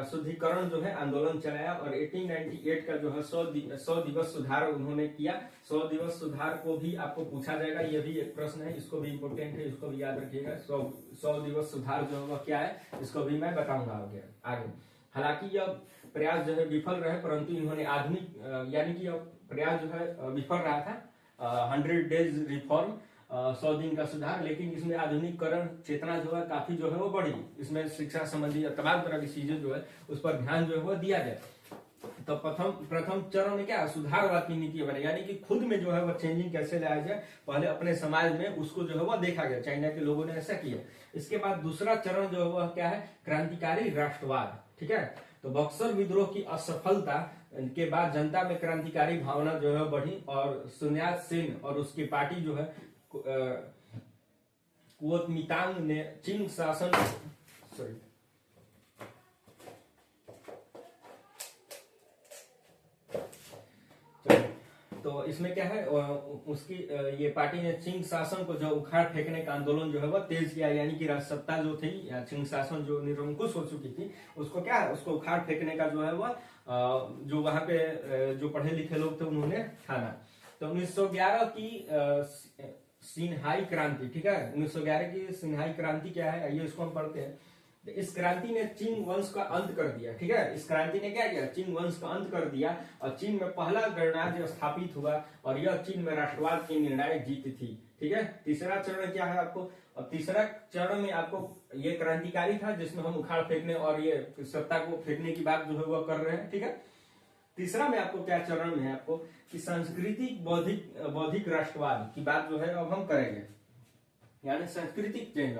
शुद्धिकरण जो है आंदोलन चलाया और 1898 का जो है 100 दिवस सुधार उन्होंने किया। 100 दिवस सुधार को भी आपको पूछा जाएगा, ये भी एक प्रश्न है, इसको भी इम्पोर्टेंट है, इसको भी याद रखिएगा। 100 दिवस सुधार जो है क्या है, इसको भी मैं बताऊंगा आगे। हालांकि यह प्रयास जो है विफल रहे, परंतु इन्होंने आधुनिक यानी कि यह प्रयास जो है विफल रहा था। 100 डेज रिफॉर्म, 100 दिन का सुधार, लेकिन इसमें आधुनिकीकरण चेतना जो है काफी जो है वो बढ़ी। इसमें शिक्षा संबंधी तमाम तरह की चीजें जो है उस पर ध्यान जो है वो दिया जाए। तो प्रथम चरण में क्या, सुधारवाद की नीति बने, यानी कि खुद में जो है वो चेंजिंग कैसे लाया जाए, पहले अपने समाज में उसको जो है वो देखा गया, चाइना के लोगों ने ऐसा किया। इसके बाद दूसरा चरण जो है वह क्या है, क्रांतिकारी राष्ट्रवाद, ठीक है। तो बक्सर विद्रोह की असफलता के बाद जनता में क्रांतिकारी भावना जो है बढ़ी और सुन यात सेन और उसकी पार्टी जो है कुओमिंतांग ने चिंग शासन तो इसमें क्या है, उसकी ये पार्टी ने चिंग शासन को जो उखाड़ फेंकने का आंदोलन जो है वह तेज किया, यानी कि राजसत्ता जो थी या चिंग शासन जो निरंकुश हो चुकी थी, उसको क्या है, उसको उखाड़ फेंकने का जो है वह जो वहां पे जो पढ़े लिखे लोग थे उन्होंने ठाना। तो 1911 की सिन्हाई क्रांति, ठीक है। 1911 की सिन्हाई क्रांति क्या है, आइए इसको हम पढ़ते हैं। इस क्रांति ने चिंग वंश का अंत कर दिया, ठीक है। इस क्रांति ने क्या किया, चिंग वंश का अंत कर दिया और चीन में पहला गणराज्य स्थापित हुआ और यह चीन में राष्ट्रवाद की निर्णायक जीत थी, ठीक है। तीसरा चरण क्या है आपको, और तीसरा चरण में आपको ये क्रांतिकारी था जिसमें हम उखाड़ फेंकने और ये सत्ता को फेंकने की बात जो है वह कर रहे हैं, ठीक है। तीसरा में आपको क्या चरण में है आपको कि सांस्कृतिक बौद्धिक राष्ट्रवाद की बात जो है अब हम करेंगे, यानी सांस्कृतिक चेंज,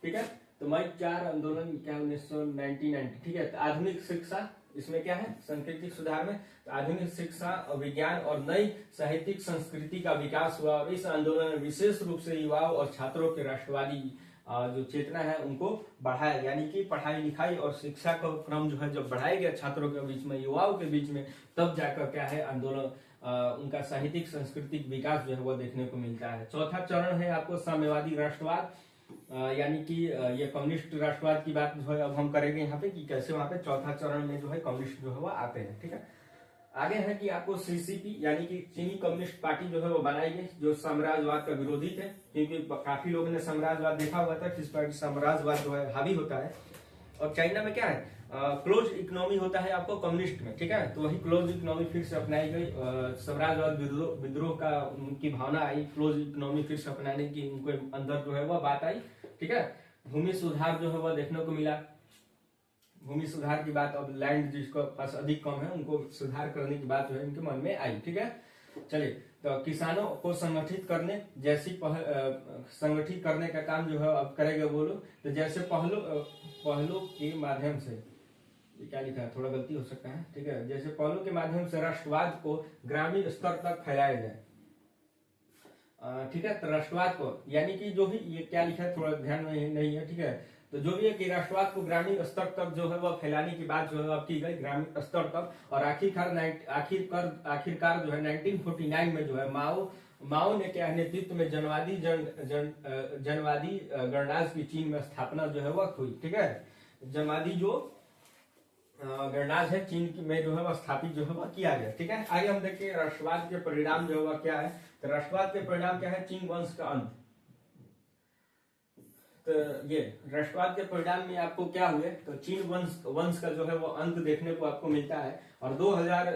ठीक है। तो मई 4 आंदोलन क्या 1990, ठीक है। तो आधुनिक शिक्षा, इसमें क्या है, सांस्कृतिक सुधार में तो आधुनिक शिक्षा और विज्ञान और नई साहित्यिक संस्कृति का विकास हुआ और इस आंदोलन में विशेष रूप से युवाओं और छात्रों के राष्ट्रवादी जो चेतना है उनको बढ़ाया, यानी कि पढ़ाई लिखाई और शिक्षा का क्रम जो है जब बढ़ाया गया छात्रों के बीच में, युवाओं के बीच में, तब जाकर क्या है आंदोलन उनका साहित्यिक सांस्कृतिक विकास जो है वो देखने को मिलता है। चौथा चरण है आपको साम्यवादी राष्ट्रवाद, यानी कि ये कम्युनिस्ट राष्ट्रवाद की बात जो है अब हम करेंगे यहाँ पे कि कैसे वहां पे चौथा चरण में जो है कम्युनिस्ट जो है वो आते हैं, ठीक है। आगे है कि आपको सीसीपी यानी कि चीनी कम्युनिस्ट पार्टी जो है वो बनाई गई जो साम्राज्यवाद का विरोधी थे, क्योंकि काफी लोगों ने साम्राज्यवाद देखा हुआ था, किस पर साम्राज्यवाद जो है हावी होता है। और चाइना में क्या है, क्लोज इकोनॉमी होता है आपको कम्युनिस्ट में, ठीक है। तो वही क्लोज इकोनॉमी फिर से अपनाई गई, साम्राज्यवाद विद्रोह का उनकी भावना आई, क्लोज इकोनॉमी फिर से अपनाने की उनको अंदर जो है वह बात आई, ठीक है। भूमि सुधार जो है वह देखने को मिला, भूमि सुधार की बात, अब लैंड जिसको पास अधिक कम है उनको सुधार करने की बात जो है इनके मन में आई, ठीक है। चलिए, तो किसानों को संगठित करने जैसी संगठित करने का काम जो है अब करेंगे वो लोग। तो जैसे पहलों के माध्यम से, ये क्या लिखा है, थोड़ा गलती हो सकता है, ठीक है। जैसे पहलों के माध्यम से राष्ट्रवाद को ग्रामीण स्तर तक फैलाया जाए, ठीक है। तो राष्ट्रवाद को यानी कि जो भी ये क्या लिखा है थोड़ा ध्यान में नहीं है, ठीक है। तो जो भी है कि राष्ट्रवाद को ग्रामीण स्तर तक जो है वह फैलाने की बात जो है अब की गई ग्रामीण स्तर तक। और आखिरकार जो है 1949 में जो है माओ ने क्या नेतृत्व में जनवादी गणराज्य की चीन में स्थापना जो है वह हुई, ठीक है। जनवादी जो गणराज्य है चीन में जो है वह स्थापित जो है वह किया गया, ठीक है। आगे हम देखिए राष्ट्रवाद के परिणाम जो है वह क्या है। तो राष्ट्रवाद के परिणाम क्या है, चीन वंश का अंत। तो ये राष्ट्रवाद के परिणाम में आपको क्या हुए, तो चीन वंश का जो है वो अंत देखने को आपको मिलता है। और 2000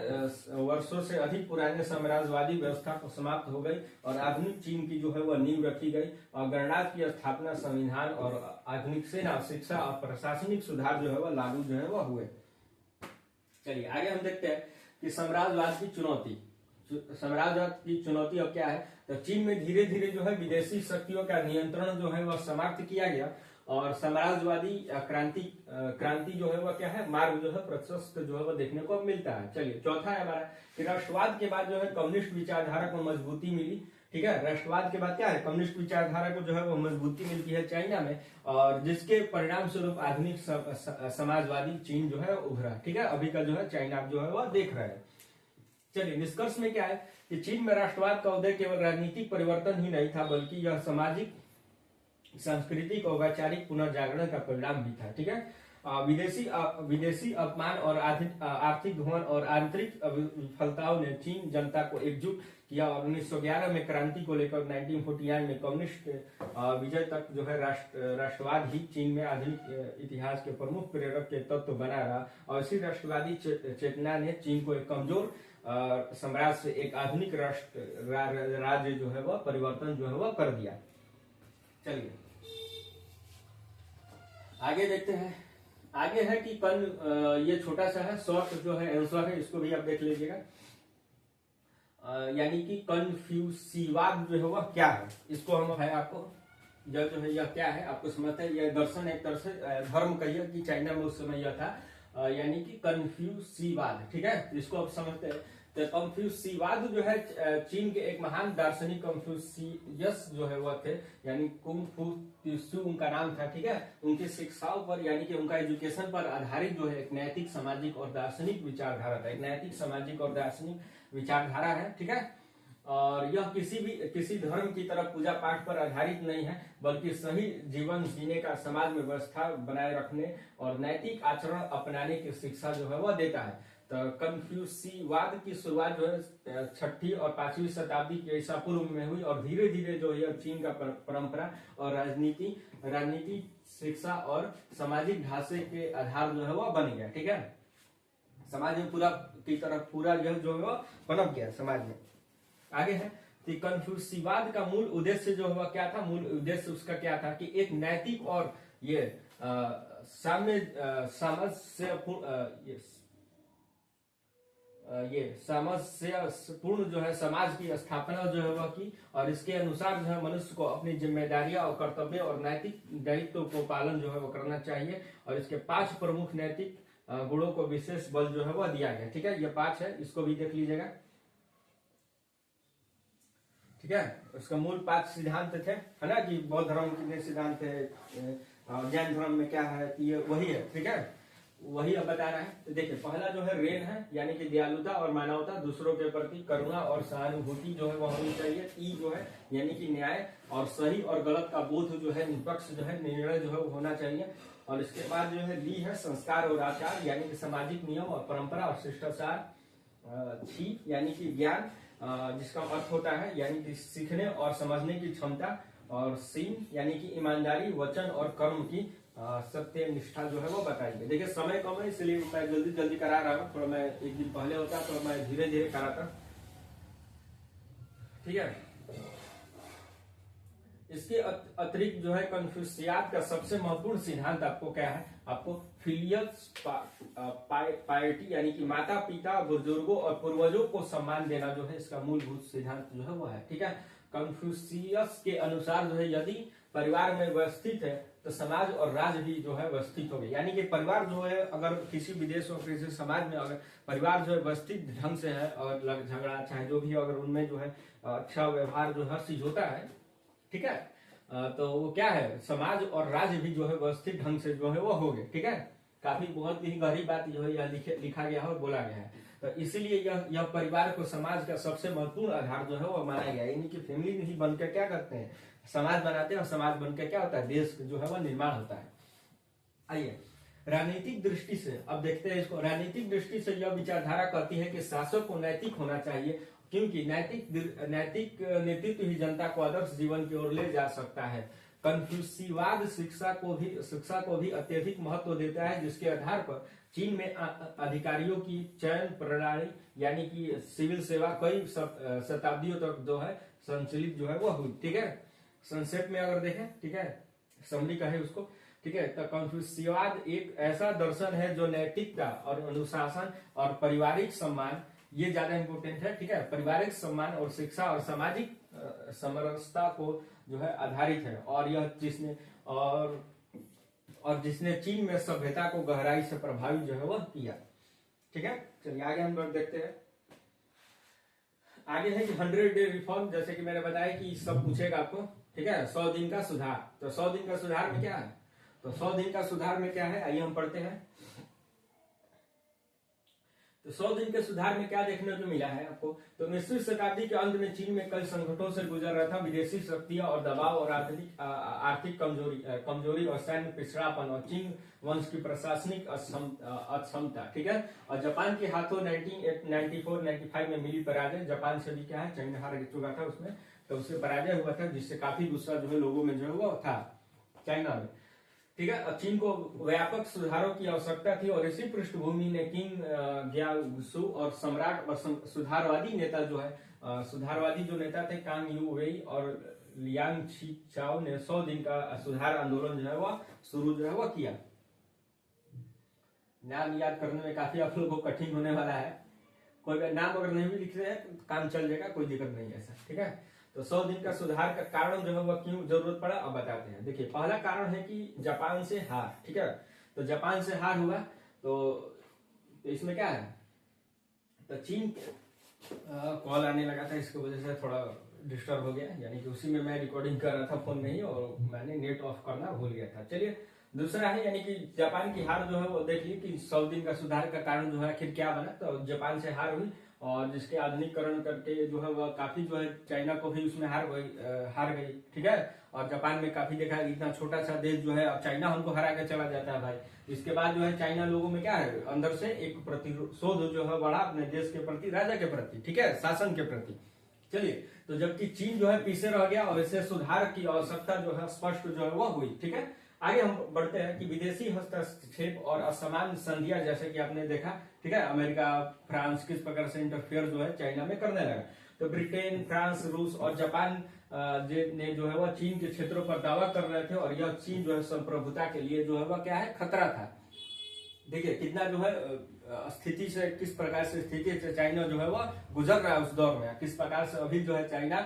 वर्षों से अधिक पुराने साम्राज्यवादी व्यवस्था को समाप्त हो गई और आधुनिक चीन की जो है वह नींव रखी गई। और गणराज्य की स्थापना, संविधान और आधुनिक सेना, शिक्षा और प्रशासनिक सुधार जो है वह लागू जो है वह हुए। चलिए आगे हम देखते हैं कि साम्राज्यवाद की चुनौती अब क्या है। तो चीन में धीरे धीरे जो है विदेशी शक्तियों का नियंत्रण जो है वह समाप्त किया गया और साम्राज्यवादी क्रांति जो है वह क्या है, मार्ग जो है प्रशस्त जो है वह देखने को मिलता है। चलिए चौथा है हमारा कि राष्ट्रवाद के बाद जो है कम्युनिस्ट विचारधारा को मजबूती मिली, ठीक है। राष्ट्रवाद के बाद क्या है, कम्युनिस्ट विचारधारा को जो है वो मजबूती मिलती है चाइना में, और जिसके परिणाम स्वरूप आधुनिक समाजवादी चीन जो है उभरा, ठीक है। अभी का जो है चाइना जो है वह देख रहे हैं। चलिए निष्कर्ष में क्या है कि चीन में राष्ट्रवाद का उदय केवल राजनीतिक परिवर्तन ही नहीं था, बल्कि यह सामाजिक, सांस्कृतिक और वैचारिक पुनर्जागरण का परिणाम भी था, ठीक है। विदेशी अपमान और आर्थिक धोहन और आंतरिक विफलताओं ने चीन जनता को एकजुट किया और 1911 में क्रांति को लेकर 1949 में कम्युनिस्ट विजय तक जो है राष्ट्रवाद ही चीन में आधुनिक इतिहास के प्रमुख प्रेरक के तत्व बना रहा। और इसी राष्ट्रवादी चेतना ने चीन को एक कमजोर साम्राज्य से एक आधुनिक राज्य जो है वह परिवर्तन जो है वह कर दिया। चलिए आगे देखते हैं। आगे है कि ये छोटा सा है, शॉर्ट जो है आंसर है, इसको भी आप देख लीजिएगा। यानी कि कन्फ्यूशियवाद जो है वह क्या है, इसको हम है आपको जो है यह क्या है आपको समझते हैं। यह दर्शन एक तरह से धर्म कहिए कि चाइना में उस समय यह था, यानी कि कन्फ्यूशियवाद, ठीक है। इसको आप समझते हैं। तो कन्फ्यूशियवाद जो है चीन के एक महान दार्शनिक कन्फ्यूशियस जो है वह थे, यानी कुंफुत्सु उनका नाम था, ठीक है। उनकी शिक्षाओं पर यानी कि उनका एजुकेशन पर आधारित जो है एक नैतिक, सामाजिक और दार्शनिक विचारधारा था, एक नैतिक, सामाजिक और दार्शनिक विचारधारा है, ठीक है। और यह किसी धर्म की तरफ पूजा पाठ पर आधारित नहीं है, बल्कि सही जीवन जीने का, समाज में व्यवस्था बनाए रखने और नैतिक आचरण अपनाने की शिक्षा जो है वह देता है। तो कन्फ्यूशियवाद की शुरुआत जो है 6वीं और 5वीं शताब्दी के ईसा पूर्व में हुई और धीरे धीरे जो है चीन का परंपरा और राजनीति, शिक्षा और सामाजिक ढांचे के आधार जो है वह बन गया, ठीक है। समाज में पूरा यह जो है वह पनप गया समाज में। आगे है कि कन्फ्यूशियवाद का मूल उद्देश्य जो है क्या था, मूल उद्देश्य उसका क्या था कि एक नैतिक और ये सामंजस्यपूर्ण जो है समाज की स्थापना जो है वह की, और इसके अनुसार जो है मनुष्य को अपनी जिम्मेदारियां और कर्तव्य और नैतिक दायित्व को पालन जो है वो करना चाहिए। और इसके 5 प्रमुख नैतिक गुणों को विशेष बल जो है वह दिया गया, ठीक है। ये 5 है, इसको भी देख लीजिएगा, ठीक है। उसका मूल 5 सिद्धांत थे, है ना, कि बौद्ध धर्म के सिद्धांत है, जैन धर्म में क्या है, ये वही है, ठीक है, वही अब बता रहा है। तो देखिए पहला जो है रेन है, यानी कि दयालुता और मानवता, दूसरों के प्रति करुणा और सहानुभूति जो है वह होनी चाहिए। ई जो है यानी कि न्याय और सही और गलत का बोध जो है, निष्पक्ष जो है निर्णय जो है वो होना चाहिए। और इसके बाद जो है ली है संस्कार और आचार, यानी कि सामाजिक नियम और परंपरा और शिष्टाचार। छी यानी कि ज्ञान, जिसका अर्थ होता है यानी कि सीखने और समझने की क्षमता। और सीन यानी कि ईमानदारी, वचन और कर्म की सत्य निष्ठा जो है वो बताएंगे। देखिए समय कम है इसलिए मैं जल्दी जल्दी करा रहा हूँ, थोड़ा मैं एक दिन पहले होता तो मैं धीरे धीरे कराता, ठीक है। इसके अतिरिक्त जो है कन्फ्यूशियस का सबसे महत्वपूर्ण सिद्धांत आपको क्या है, आपको फिलियल पायटी यानी कि माता पिता बुजुर्गों और पूर्वजों को सम्मान देना जो है इसका मूलभूत सिद्धांत जो है वो है, ठीक है। कन्फ्यूशियस के अनुसार जो है यदि परिवार में व्यवस्थित है तो समाज और राज्य भी जो है व्यवस्थित हो गए, यानी कि परिवार जो है अगर किसी विदेश और किसी समाज में अगर परिवार जो है व्यवस्थित ढंग से है और झगड़ा चाहे जो भी अगर उनमें जो है अच्छा व्यवहार जो हर चीज होता है, ठीक है, तो वो क्या है समाज और राज्य भी जो है व्यवस्थित ढंग से जो है वो हो गए, ठीक है। काफी बहुत ही गहरी बात जो है यह लिखा गया है और बोला गया है, तो इसीलिए यह परिवार को समाज का सबसे महत्वपूर्ण आधार जो है वो माना गया, यानी कि फैमिली नहीं बनकर क्या करते हैं समाज बनाते हैं, और समाज बनकर क्या होता है देश जो है वो निर्माण होता है। आइए राजनीतिक दृष्टि से अब देखते हैं इसको। राजनीतिक दृष्टि से यह विचारधारा कहती है कि शासक को नैतिक होना चाहिए, क्योंकि नैतिक नेतृत्व ही जनता को आदर्श जीवन की ओर ले जा सकता है। कन्फ्यूशियवाद शिक्षा को भी अत्यधिक महत्व देता है, जिसके आधार पर चीन में अधिकारियों की चयन प्रणाली यानी कि सिविल सेवा कई शताब्दियों तक जो है संचालित जो है वो हुई, ठीक है। संक्षेप में अगर देखें, ठीक है, समरी कहे उसको, ठीक है, तो कन्फ्यूशियवाद एक ऐसा दर्शन है जो नैतिकता और अनुशासन और पारिवारिक सम्मान, ये ज्यादा इंपोर्टेंट है, ठीक है, पारिवारिक सम्मान और शिक्षा और सामाजिक समरसता को जो है आधारित है, और यह जिसने चीन में सभ्यता को गहराई से प्रभावित जो है वह किया, ठीक है। चलिए आगे हम लोग देखते हैं। आगे है कि 100 डे रिफॉर्म, जैसे कि मैंने बताया कि सब पूछेगा आपको, ठीक है। 100 दिन का सुधार, तो 100 दिन का सुधार में क्या है, तो 100 दिन का सुधार में क्या है, आइए हम पढ़ते हैं। तो 100 दिन के सुधार में क्या देखने को मिला है आपको, तो 19वीं शताब्दी के अंत में चीन में कई संकटों से गुजर रहा था। विदेशी शक्तियां और दबाव और आर्थिक कमजोरी और सैन्य पिछड़ापन और चीन वंश की प्रशासनिक अक्षमता, ठीक है। और जापान के हाथों 1994-95 में मिली पराजय, जापान से भी क्या है चाइना हार चुका था उसमें, तो उससे पराजय हुआ था, जिससे काफी गुस्सा जो है लोगों में जो है वो था चाइना में, ठीक है। चीन को व्यापक सुधारों की आवश्यकता थी, और इसी पृष्ठभूमि ने किंग ग्यासू और सम्राट और सुधारवादी नेता जो है सुधारवादी जो नेता थे कांग यू वेई और लियांग चाओ ने 100 दिन का सुधार आंदोलन जो है वह शुरू जो है वह किया। नाम याद करने में काफी आप लोगों को कठिन होने वाला है, कोई नाम अगर नहीं भी लिख रहे हैं तो काम चल जाएगा, कोई दिक्कत नहीं है ऐसा, ठीक है। तो 100 दिन का सुधार का कारण जो है वह क्यों जरूरत पड़ा अब बताते हैं। देखिए पहला कारण है कि जापान से हार, ठीक है, तो जापान से हार हुआ, तो इसमें क्या है, तो चीन कॉल आने लगा था, इसकी वजह से थोड़ा डिस्टर्ब हो गया, यानी कि उसी में मैं रिकॉर्डिंग कर रहा था फोन में ही और मैंने नेट ऑफ करना भूल गया था। चलिए दूसरा है यानी कि जापान की हार जो है वो देख ली कि 100 दिन का सुधार का कारण जो है आखिर क्या बना, तो जापान से हार हुई, और जिसके आधुनिकीकरण करके जो है वह काफी जो है चाइना को भी उसमें हार गई, ठीक है। और जापान में काफी देखा है इतना छोटा सा देश जो है, अब चाइना हमको हरा के चला जाता है भाई। इसके बाद जो है चाइना लोगों में क्या है अंदर से एक प्रतिशोध जो है बढ़ा अपने देश के प्रति, राजा के प्रति, ठीक है, शासन के प्रति। चलिए तो जबकि चीन जो है पीछे रह गया और इसे सुधार की आवश्यकता जो है स्पष्ट जो है वह हुई, ठीक है। आगे हम बढ़ते हैं कि विदेशी हस्तक्षेप और असमान संधियां, जैसे कि आपने देखा, ठीक है, अमेरिका फ्रांस किस प्रकार से इंटरफेयर जो है चाइना में करने लगा, तो ब्रिटेन फ्रांस रूस और जापान ने जो है वह चीन के क्षेत्रों पर दावा कर रहे थे, और यह चीन जो है संप्रभुता के लिए जो है वह क्या है खतरा था। देखिए कितना जो है स्थिति से, किस प्रकार से स्थिति से चाइना जो है वह गुजर रहा है उस दौर में, किस प्रकार से अभी जो है चाइना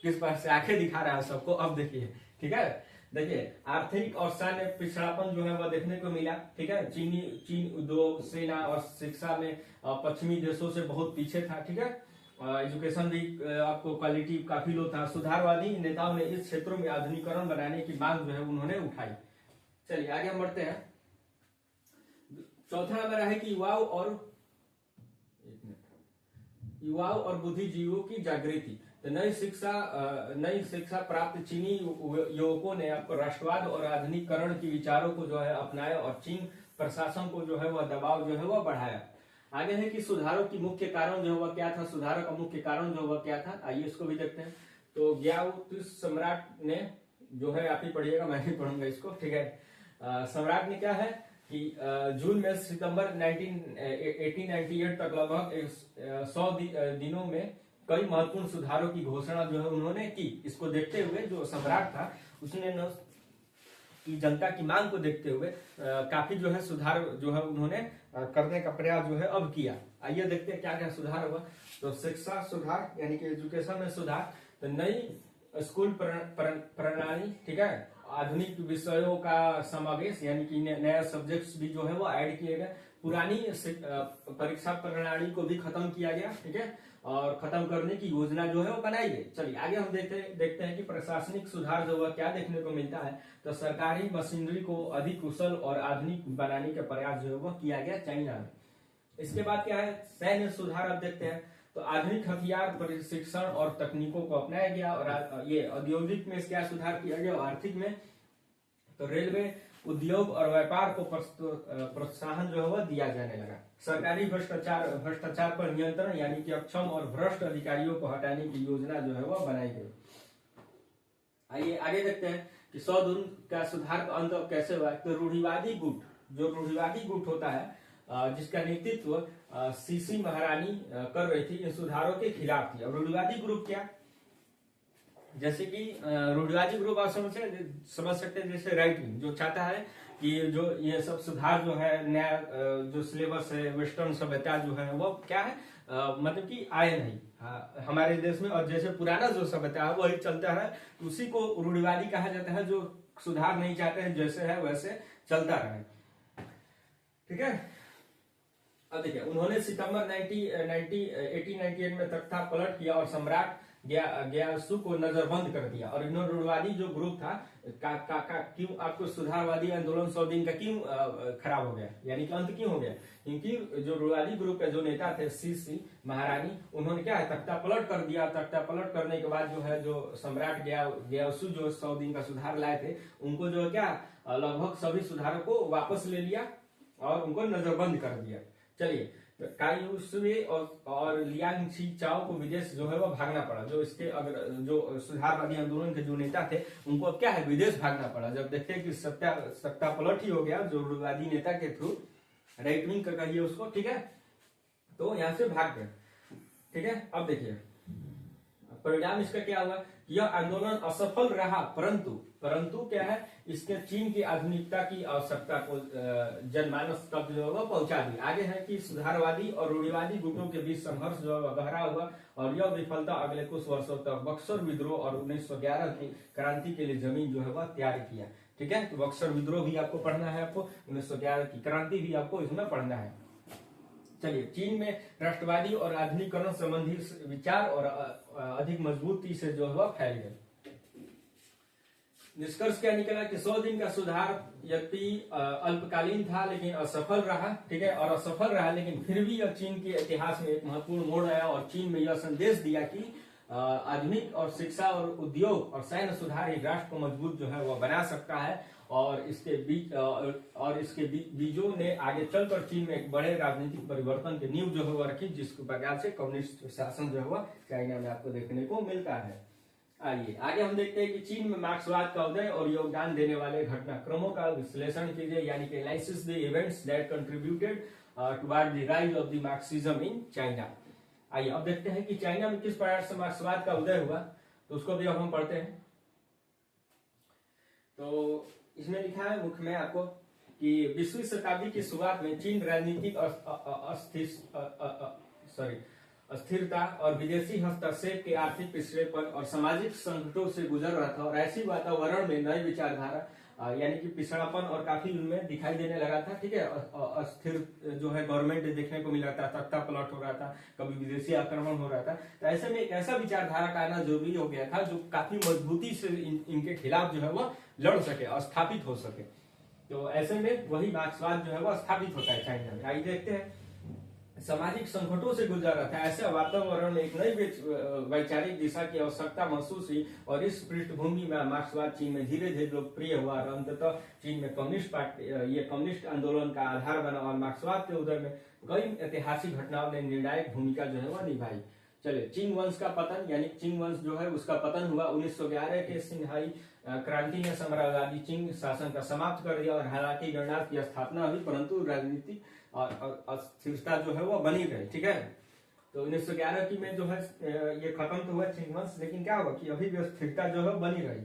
किस प्रकार से आंखें दिखा रहा है सबको, अब देखिए, ठीक है। देखिए आर्थिक और सैन्य पिछड़ापन जो है वह देखने को मिला, ठीक है। चीन उद्योग सेना और शिक्षा में पश्चिमी देशों से बहुत पीछे था, ठीक है। एजुकेशन भी आपको क्वालिटी काफी लो था। सुधारवादी नेताओं ने इस क्षेत्रों में आधुनिकीकरण बनाने की मांग जो है उन्होंने उठाई। चलिए आगे हम बढ़ते हैं। चौथा नंबर है कि युवाओं और बुद्धिजीवियों की जागृति। तो नई शिक्षा प्राप्त चीनी युवकों ने आपको राष्ट्रवाद और आधुनिकीकरण की विचारों को जो है अपनाया, और चीन प्रशासन को जो है वह दबाव जो है वह बढ़ाया। आगे है कि सुधारों की मुख्य कारण जो है वह क्या था, सुधारों का मुख्य कारण जो वह क्या था, आइए इसको भी देखते हैं। तो ग्याओ सम्राट ने जो है आप ही पढ़िएगा, मैं ही पढ़ूंगा इसको, ठीक है। सम्राट ने क्या है कि जून में सितंबर 1898 तक लगभग 100 दिनों में कई महत्वपूर्ण सुधारों की घोषणा जो है उन्होंने की। इसको देखते हुए जो सम्राट था उसने न कि जनता की मांग को देखते हुए काफी जो है सुधार जो है उन्होंने करने का प्रयास जो है अब किया। आइए देखते हैं क्या क्या सुधार हुआ। तो शिक्षा सुधार यानी कि एजुकेशन में सुधार, तो नई स्कूल प्रणाली, ठीक है, आधुनिक विषयों का समावेश यानी कि नया सब्जेक्ट्स भी जो है वो ऐड किए गए। पुरानी परीक्षा प्रणाली को भी खत्म किया गया, ठीक है, और खत्म करने की योजना जो है वो बनाई गई। चलिए आगे हम देखते हैं कि प्रशासनिक सुधार जो है क्या देखने को मिलता है। तो सरकारी मशीनरी को अधिक कुशल और आधुनिक बनाने का प्रयास जो है वो किया गया चाइना में। इसके बाद क्या है, सैन्य सुधार अब देखते हैं। तो आधुनिक हथियार प्रशिक्षण और तकनीकों को अपनाया गया। और ये औद्योगिक में क्या सुधार किया गया, आर्थिक में तो रेलवे उद्योग और व्यापार को प्रोत्साहन जो है वह दिया जाने लगा। सरकारी भ्रष्टाचार पर नियंत्रण यानी कि अक्षम और भ्रष्ट अधिकारियों को हटाने की योजना जो है वह बनाई गई। आइए आगे देखते हैं कि 100 दिन का सुधार का अंत कैसे हुआ। तो रूढ़िवादी गुट, जो रूढ़िवादी गुट होता है जिसका नेतृत्व सीसी महारानी कर रही थी, इन सुधारों के खिलाफ थी। और रूढ़िवादी ग्रुप क्या, जैसे कि रूढ़िवादी ग्रुप आप समझ सकते हैं, जैसे राइट विंग जो चाहता है कि जो ये सब सुधार जो है, नया जो सिलेबस है, वेस्टर्न सभ्यता जो है वो क्या है, मतलब कि आए नहीं हमारे देश में, और जैसे पुराना जो सभ्यता है वही चलता है, उसी को रूढ़िवादी कहा जाता है। जो सुधार नहीं चाहते हैं, जैसे है वैसे चलता रहे, ठीक है। अब देखिए उन्होंने सितंबर 1898 में तख्ता पलट किया और सम्राट ग्यासु को नजरबंद कर दिया। और इन्होंने रूढ़िवादी जो ग्रुप था क्यों आपको सुधारवादी आंदोलन 100 दिन का क्यों खराब हो गया, यानी कि अंत क्यों हो गया, क्योंकि जो रूढ़िवादी ग्रुप के जो नेता थे सीसी महारानी, उन्होंने क्या है तख्ता पलट कर दिया। तख्ता पलट करने के बाद जो है जो सम्राट ग्यासु जो 100 दिन का सुधार लाए थे, उनको जो क्या लगभग सभी सुधारों को वापस ले लिया और उनको नजरबंद कर दिया। चलिए तो काइयुसुए और लियांग ची चाओ को विदेश जो है वो भागना पड़ा। जो इसके अगर जो सुधारवादी आंदोलन के जो नेता थे उनको अब क्या है विदेश भागना पड़ा, जब देखते कि सत्ता पलट ही हो गया जो रूढ़िवादी नेता के थ्रू, राइट विंग का कहिए उसको, ठीक है, तो यहाँ से भाग गए, ठीक है। अब देखिए परिणाम इसका क्या हुआ, यह आंदोलन असफल रहा, परंतु क्या है, इसके चीन की आधुनिकता की आवश्यकता को जनमानस तक जो है पहुंचा दी। आगे है कि सुधारवादी और रूढ़िवादी गुटों के बीच संघर्ष जो है गहरा हुआ और यह विफलता अगले कुछ वर्षों तक बक्सर विद्रोह और 1911 की क्रांति के लिए जमीन जो है वह तैयार किया, ठीक है। तो बक्सर विद्रोह भी आपको पढ़ना है, आपको 1911 की क्रांति भी आपको इसमें पढ़ना है। चलिए चीन में राष्ट्रवादी और आधुनिकीकरण संबंधी विचार और अधिक मजबूती से जो है फैल गए। निष्कर्ष क्या निकला कि 100 दिन का सुधार यद्यपि अल्पकालीन था लेकिन असफल रहा, ठीक है, और असफल रहा, लेकिन फिर भी यह चीन के इतिहास में एक महत्वपूर्ण मोड़ आया और चीन में यह संदेश दिया कि आधुनिक और शिक्षा और उद्योग और सैन्य सुधार ही राष्ट्र को मजबूत जो है वह बना सकता है। और इसके बीजों ने आगे चलकर चीन में एक बड़े राजनीतिक परिवर्तन के नींव जो है वह रखी, जिसके प्रकार से कम्युनिस्ट शासन जो है वह चाइना में आपको देखने को मिलता है। आइए आगे हम देखते हैं कि चीन में मार्क्सवाद का उदय और योगदान देने वाले घटनाक्रमों का विश्लेषण कीजिए, यानी कि analysis the events that contributed toward the rise of the Marxism in China. आइए अब देखते हैं कि चाइना में किस प्रकार से मार्क्सवाद का उदय हुआ, तो उसको भी अब हम पढ़ते हैं। तो इसमें लिखा है मुख्य में आपको कि 20वीं शताब्दी की शुरुआत में चीन राजनीतिक अस्थिरता और विदेशी हस्तक्षेप के आर्थिक पिछड़ेपन और सामाजिक संकटों से गुजर रहा था। और ऐसी वातावरण में नई विचारधारा यानी कि पिछड़ापन और काफी उनमें दिखाई देने लगा था, ठीक है। अस्थिर जो है गवर्नमेंट देखने को मिल रहा था, तख्ता पलट हो रहा था, कभी विदेशी आक्रमण हो रहा था। तो ऐसे में एक ऐसा विचारधारा का आना जरूरी हो गया था जो काफी मजबूती से इनके खिलाफ जो है वह लड़ सके और स्थापित हो सके। तो ऐसे में वही मार्क्सवाद जो है वह स्थापित होता है चाइना में। आइए देखते हैं, सामाजिक संकटों से गुजर रहा था, ऐसे वातावरण में एक नई वैचारिक दिशा की आवश्यकता महसूस हुई और इस पृष्ठभूमि में मार्क्सवाद चीन में धीरे धीरे लोकप्रिय हुआ और अंततः चीन में कम्युनिस्ट आंदोलन का आधार बना। और मार्क्सवाद के उदय में कई ऐतिहासिक घटनाओं ने निर्णायक भूमिका जो है वह निभाई। चलिए, चिंग वंश का पतन, यानी चिंग वंश जो है उसका पतन हुआ 1911 के सिन्हाई क्रांति ने साम्राज्यवादी चिंग शासन का समाप्त कर दिया और हालांकि गणराज्य की स्थापना हुई, परंतु राजनीतिक और अस्थिरता जो है वो बनी रही। ठीक है, तो 1911 की में जो है ये खत्म तो हुआ चिंग वंश, लेकिन क्या हुआ कि अभी भी स्थिरता जो है बनी रही।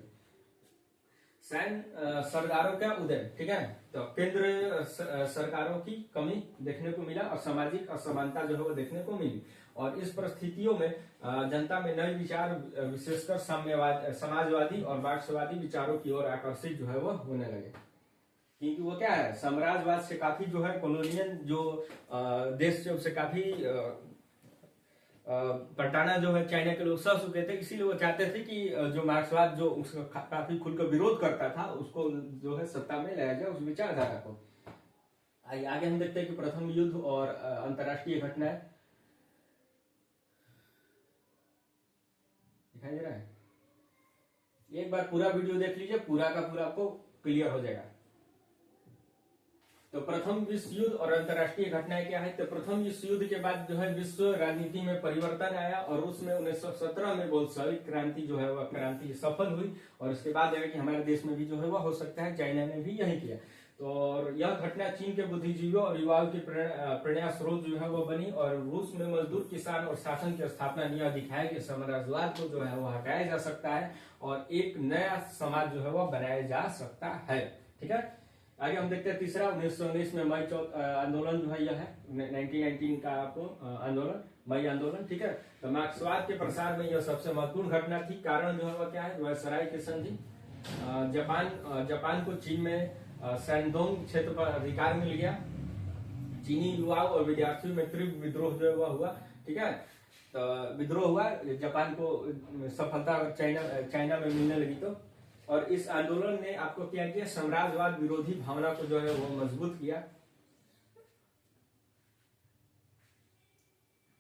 सैन्य सरदारों का उदय, ठीक है, तो केंद्र सरकारों की कमी देखने को मिला और सामाजिक असमानता जो है वो देखने को मिली, और इस परिस्थितियों में जनता में नए विचार विशेषकर समाजवादी और मार्क्सवादी विचारों की ओर आकर्षित जो है वो होने लगे, क्योंकि वो क्या है, साम्राज्यवाद से काफी जो है कॉलोनियल जो देश से उससे काफी पटाना जो है चाइना के लोग सह चुके थे, इसीलिए वो चाहते थे कि जो मार्क्सवाद जो उसका काफी खुलकर विरोध करता था उसको जो है सत्ता में लाया जाए, उस विचारधारा को। आगे हम देखते हैं कि प्रथम युद्ध और अंतरराष्ट्रीय घटनाएं दिखाई दे रहा है। एक बार पूरा वीडियो देख लीजिए, पूरा का पूरा आपको क्लियर हो जाएगा। तो प्रथम विश्व युद्ध और अंतरराष्ट्रीय घटनाएं क्या है, तो प्रथम विश्व युद्ध के बाद जो है विश्व राजनीति में परिवर्तन आया और रूस में 1917 में बोल्शेविक क्रांति जो है वह क्रांति सफल हुई, और उसके बाद है कि हमारे देश में भी जो है वह हो सकता है, चाइना ने भी यही किया। तो और यह घटना चीन के बुद्धिजीवियों और युवाओं की प्रेरणा स्रोत जो है वो बनी, और रूस में मजदूर, किसान और शासन की स्थापना ने यह दिखाया कि साम्राज्यवाद को जो है वह हटाया जा सकता है और एक नया समाज जो है वह बनाया जा सकता है। ठीक है, आगे हम देखते हैं तीसरा, 1919 में मई आंदोलन जो है यह है 1919 का आपको आंदोलन, मई आंदोलन। ठीक है, तो मार्क्सवाद के प्रसार में यह सबसे महत्वपूर्ण घटना थी। कारण जो है वह क्या है, वर्साई की संधि। जापान को चीन में सैंडोंग क्षेत्र पर अधिकार मिल गया। चीनी युवाओं और विद्यार्थियों में तीव्र विद्रोह जो है हुआ। ठीक है, तो विद्रोह हुआ, जापान को सफलता चाइना में मिलने लगी। तो और इस आंदोलन ने आपको क्या किया, साम्राज्यवाद विरोधी भावना को जो है वो मजबूत किया।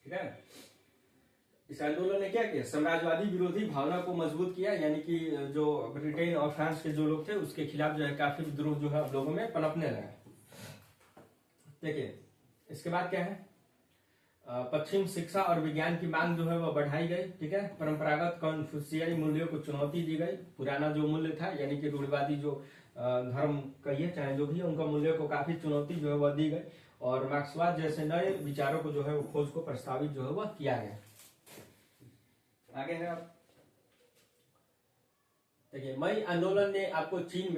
ठीक है, इस आंदोलन ने क्या किया, साम्राज्यवादी विरोधी भावना को मजबूत किया, यानी कि जो ब्रिटेन और फ्रांस के जो लोग थे उसके खिलाफ जो है काफी विद्रोह जो है लोगों में पनपने लगा। देखिए, इसके बाद क्या है, पश्चिम शिक्षा और विज्ञान की मांग जो है वह बढ़ाई गई। ठीक है, परंपरागत कन्फ्यूशियरी मूल्यों को चुनौती दी गई। पुराना जो मूल्य था, यानी कि रूढ़िवादी जो धर्म कहिए चाहे जो भी है, उनका मूल्यों को काफी चुनौती जो है वह दी गई, और मार्क्सवाद जैसे नए विचारों को जो है वो खोज को प्रस्तावित जो है वह किया गया। आगे है आप देखिए, मई आंदोलन ने आपको चीन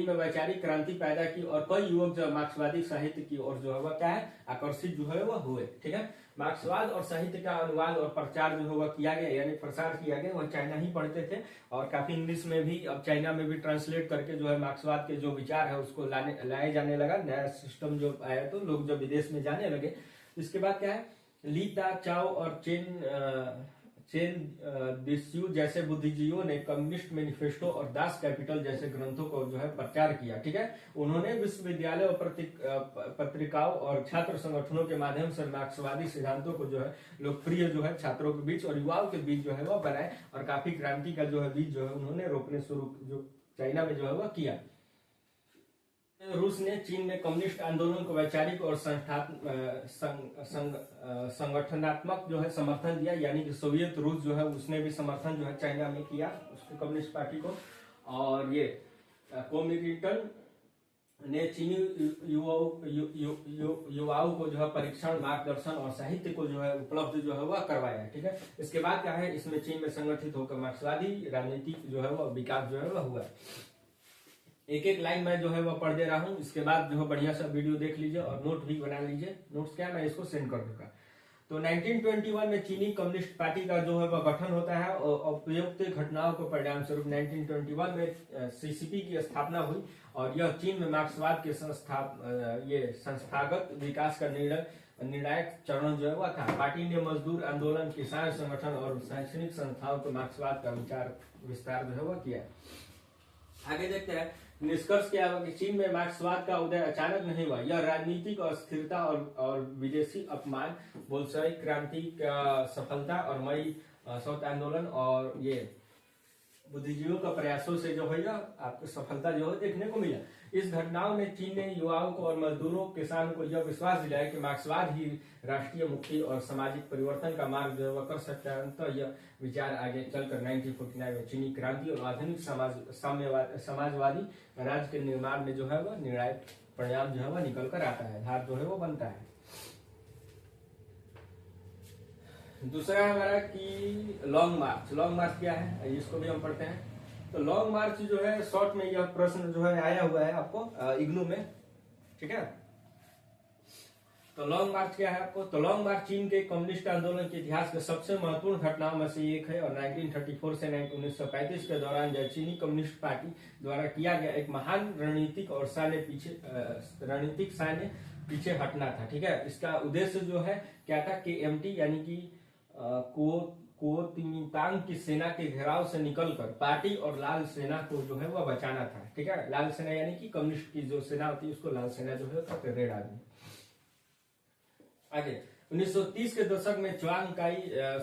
में वैचारिक क्रांति पैदा की, और कई युवक जो मार्क्सवादी साहित्य की ओर जो है वह क्या है, आकर्षित जो है वह हुए। ठीक है, मार्क्सवाद और साहित्य का अनुवाद और प्रचार जो है वह किया गया, यानी प्रसार किया गया। वह चाइना ही पढ़ते थे, और काफी इंग्लिश में भी, अब चाइना में भी ट्रांसलेट करके जो है मार्क्सवाद के जो विचार है उसको लाए जाने लगा। नया सिस्टम जो आया तो लोग जब विदेश में जाने लगे। इसके बाद क्या है, ली ता चाओ और चेन दिस्यू जैसे बुद्धिजीवियों ने कम्युनिस्ट मैनिफेस्टो और दास कैपिटल जैसे ग्रंथों को जो है प्रचार किया। ठीक है, उन्होंने विश्वविद्यालय और पत्रिकाओं और छात्र संगठनों के माध्यम से मार्क्सवादी सिद्धांतों को जो है लोकप्रिय जो है छात्रों के बीच और युवाओं के बीच जो है वह बनाए, और काफी क्रांति का जो है बीज जो है उन्होंने रोपने शुरू जो चाइना में जो है वह किया। रूस ने चीन में कम्युनिस्ट आंदोलन को वैचारिक और संगठनात्मक जो है समर्थन दिया, यानी कि सोवियत रूस जो है उसने भी समर्थन जो है चाइना में किया उसको, कम्युनिस्ट पार्टी को। और ये कोमिंटन ने चीनी युवाओं को जो है परीक्षण, मार्गदर्शन और साहित्य को जो है उपलब्ध जो है वह करवाया। ठीक है, इसके बाद क्या है, इसमें चीन में संगठित होकर मार्क्सवादी राजनीति जो है वह विकास जो है वह हुआ। एक एक लाइन मैं जो है वह पढ़ दे रहा हूँ, इसके बाद जो है बढ़िया सा वीडियो देख लीजिए और नोट भी बना लीजिए। नोट्स क्या मैं इसको सेंड कर दूंगा। तो 1921 में चीनी कम्युनिस्ट पार्टी का जो है वह गठन होता है, और उपयुक्त घटनाओं को परिणाम स्वरूप 1921 में सीसीपी की स्थापना हुई, और यह चीन में मार्क्सवाद के संस्थागत विकास का निर्णायक चरण जो है वह था। पार्टी ने मजदूर आंदोलन, किसान संगठन और शैक्षणिक संस्थाओं को मार्क्सवाद का विस्तार जो है वह किया। आगे देखते हैं, निष्कर्ष क्या हुआ कि चीन में मार्क्सवाद का उदय अचानक नहीं हुआ। यह राजनीतिक अस्थिरता और विदेशी अपमान, बोल्शेविक क्रांति का सफलता और मई शौत आंदोलन और ये बुद्धिजीवियों का प्रयासों से जो है आपको सफलता जो है देखने को मिला। इस घटनाओं ने चीन ने युवाओं को और मजदूरों किसानों को यह विश्वास दिलाया कि मार्क्सवाद ही राष्ट्रीय मुक्ति और सामाजिक परिवर्तन का मार्ग जो है कर सकता है। अंततः यह विचार आगे चलकर 1949 में चीनी क्रांति और आधुनिक समाजवादी राज्य के निर्माण में जो है वह निर्णायक परिणाम जो है वह निकल कर आता है, आधार जो है वो बनता है। दूसरा हमारा कि लॉन्ग मार्च। लॉन्ग मार्च क्या है इसको भी हम पढ़ते हैं। तो लॉन्ग मार्च जो है शॉर्ट में यह प्रश्न जो है आया हुआ है आपको इग्नू में, ठीक है। तो लॉन्ग मार्च क्या है आपको, तो लॉन्ग मार्च चीन के कम्युनिस्ट आंदोलन के इतिहास के सबसे महत्वपूर्ण घटनाओं में से एक है और 1934 से 1935 के दौरान जो चीनी कम्युनिस्ट पार्टी द्वारा किया गया एक महान रणनीतिक और रणनीतिक सैन्य पीछे हटना था, ठीक है। इसका उद्देश्य जो है क्या था, KMT यानी कि कुओमिंतांग की सेना के घेराव से निकलकर पार्टी और लाल सेना को जो है वह बचाना था, ठीक है। लाल सेना यानी कि कम्युनिस्ट की जो सेना होती है उसको लाल सेना जो है कहते हैं, रेड आर्मी। आगे 1930 के दशक में च्वांग काई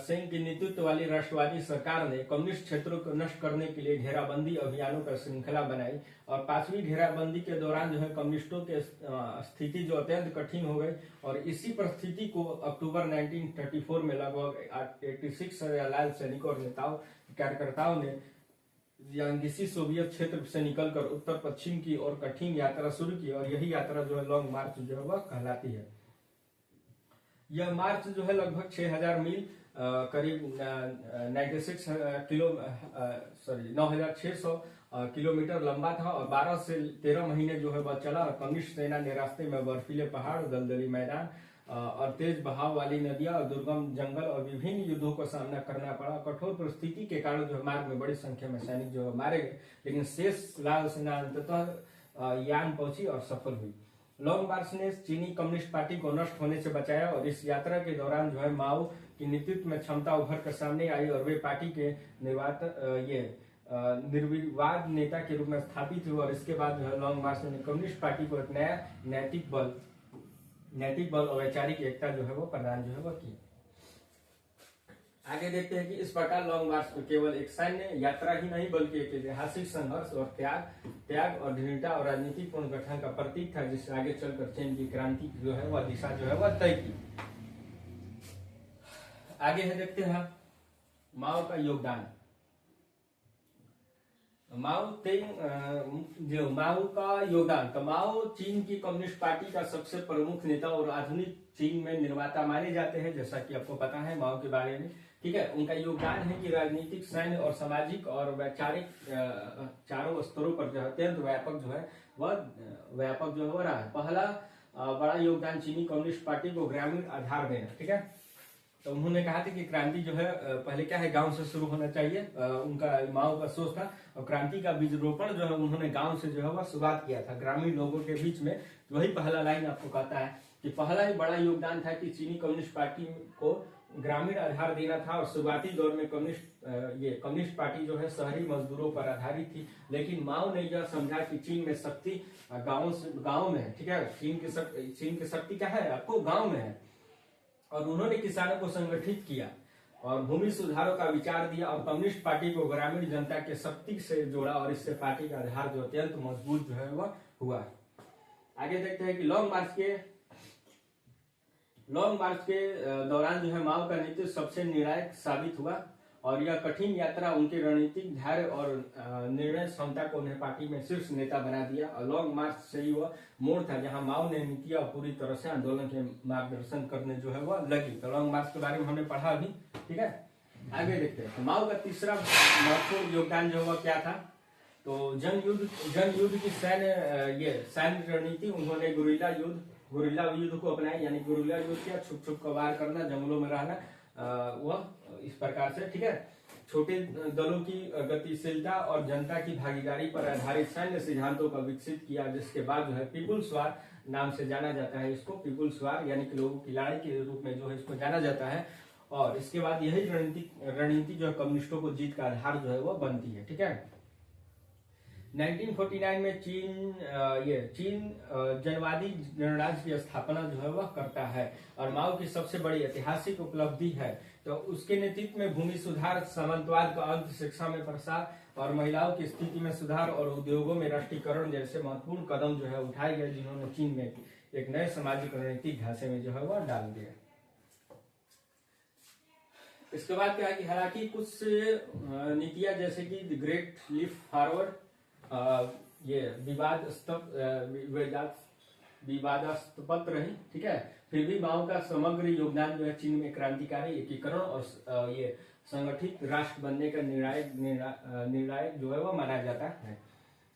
शेंग की नेतृत्व वाली राष्ट्रवादी सरकार ने कम्युनिस्ट क्षेत्रों को नष्ट करने के लिए घेराबंदी अभियानों का श्रृंखला बनाई और पांचवी घेराबंदी के दौरान जो है कम्युनिस्टों के स्थिति जो अत्यंत कठिन हो गई और इसी परिस्थिति को अक्टूबर 1934 में लगभग 86 लाल सैनिकों और नेताओं कार्यकर्ताओं ने यांगीसी सोवियत क्षेत्र से निकलकर उत्तर पश्चिम की ओर कठिन यात्रा शुरू की और यही यात्रा जो है लॉन्ग मार्च जो है वह कहलाती है। यह मार्च जो है लगभग 6000 मील करीब 9600 किलोमीटर लंबा था और 12 से 13 महीने जो है वह चला और कम्युनिस्ट सेना ने रास्ते में बर्फीले पहाड़, दलदली मैदान और तेज बहाव वाली नदियां और दुर्गम जंगल और विभिन्न युद्धों का सामना करना पड़ा। कठोर परिस्थिति के कारण जो मार्ग में बड़ी संख्या में सैनिक जो है मारे गए, लेकिन शेष लाल सेना अंततः यान पहुंची और सफल हुई। लॉन्ग मार्च ने चीनी कम्युनिस्ट पार्टी को नष्ट होने से बचाया और इस यात्रा के दौरान जो है माओ की नेतृत्व में क्षमता उभर कर सामने आई और वे पार्टी के निर्विवाद नेता के रूप में स्थापित हुए और इसके बाद जो है लॉन्ग मार्च ने कम्युनिस्ट पार्टी को एक नया नैतिक बल और वैचारिक एकता जो है वो प्रदान जो है वह की। आगे देखते हैं कि इस प्रकार लॉन्ग मार्च को केवल एक सैन्य यात्रा ही नहीं बल्कि एक ऐतिहासिक संघर्ष और त्याग और दृढ़ता और राजनीतिक पुनर्गठन का प्रतीक था, जिससे आगे चलकर चीन की क्रांति जो है वह दिशा जो है वह तय की। आगे है देखते हैं माओ का योगदान। माओ का योगदान। तो माओ चीन की कम्युनिस्ट पार्टी का सबसे प्रमुख नेता और आधुनिक चीन में निर्माता माने जाते हैं, जैसा कि आपको पता है माओ के बारे में, ठीक है। उनका योगदान है कि राजनीतिक, सैन्य और सामाजिक और वैचारिक चारों स्तरों पर जो अत्यंत व्यापक जो है रहा है। पहला बड़ा योगदान चीनी कम्युनिस्ट पार्टी को ग्रामीण आधार देना, ठीक है। तो उन्होंने कहा था कि क्रांति जो है पहले क्या है गांव से शुरू होना चाहिए, उनका माओ का सोच था और क्रांति का बीज रोपण जो है उन्होंने गांव से जो है वह शुरुआत किया था, ग्रामीण लोगों के बीच में। वही पहला लाइन आपको कहता है कि पहला ही बड़ा योगदान था कि चीनी कम्युनिस्ट पार्टी को ग्रामीण आधार देना था और शुरुआती दौर में कम्युनिस्ट पार्टी जो है शहरी मजदूरों पर आधारित थी, लेकिन माओ ने यह समझा कि चीन में शक्ति गाँव में है, ठीक है। चीन की शक्ति क्या है, आपको गाँव में है और उन्होंने किसानों को संगठित किया और भूमि सुधारों का विचार दिया और कम्युनिस्ट पार्टी को ग्रामीण जनता के शक्ति से जोड़ा और इससे पार्टी का आधार जो अत्यंत मजबूत जो है वह हुआ। आगे देखते हैं कि लॉन्ग मार्च के दौरान जो है माओ का नेतृत्व सबसे निर्णायक साबित हुआ और यह कठिन यात्रा उनके रणनीतिक धैर्य और निर्णय क्षमता को उन्हें पार्टी में शीर्ष नेता बना दिया। और लॉन्ग मार्च से ही वह मोड़ था जहां माओ ने नीतियां पूरी तरह से आंदोलन के मार्गदर्शन करने जो है वह लगी। तो लॉन्ग मार्च के बारे में हमने पढ़ा अभी, ठीक है। आगे देखते हैं तो माओ का तीसरा महत्वपूर्ण योगदान जो हुआ क्या था, तो जन युद्ध की सैन्य रणनीति। उन्होंने गुरिल्ला युद्ध को अपनाया, यानी गुरिल्ला युद्ध क्या, छुप कर वार करना, जंगलों में रहना, वह इस प्रकार से, ठीक है। छोटे दलों की गतिशीलता और जनता की भागीदारी पर आधारित सैन्य सिद्धांतों का विकसित किया, जिसके बाद जो है पीपुल्स वार नाम से जाना जाता है इसको, पीपुल्स वार यानी कि लोगों की लड़ाई के रूप में जो है इसको जाना जाता है। और इसके बाद यही रणनीति जो है कम्युनिस्टों को जीत का आधार जो है वह बनती है, ठीक है। 1949 में चीन जनवादी गणराज्य की स्थापना जो है वह करता है और माओ की सबसे बड़ी ऐतिहासिक उपलब्धि है। तो उसके नेतृत्व में भूमि सुधार, सामंतवाद का अंत, शिक्षा में प्रसार और महिलाओं की स्थिति में सुधार और उद्योगों में राष्ट्रीयकरण जैसे महत्वपूर्ण कदम जो है उठाए गए, जिन्होंने चीन में एक नए सामाजिक रणनीतिक ढांचे में जो है वह डाल दिया। इसके बाद क्या है कि हालांकि कुछ नीतियां जैसे कि द ग्रेट लीप फॉरवर्ड, ये विवादास्पद रही, ठीक है, फिर भी माओ का समग्र योगदान जो है चीन में क्रांतिकारी एकीकरण और ये संगठित राष्ट्र बनने का निर्णायक जो है वह माना जाता है।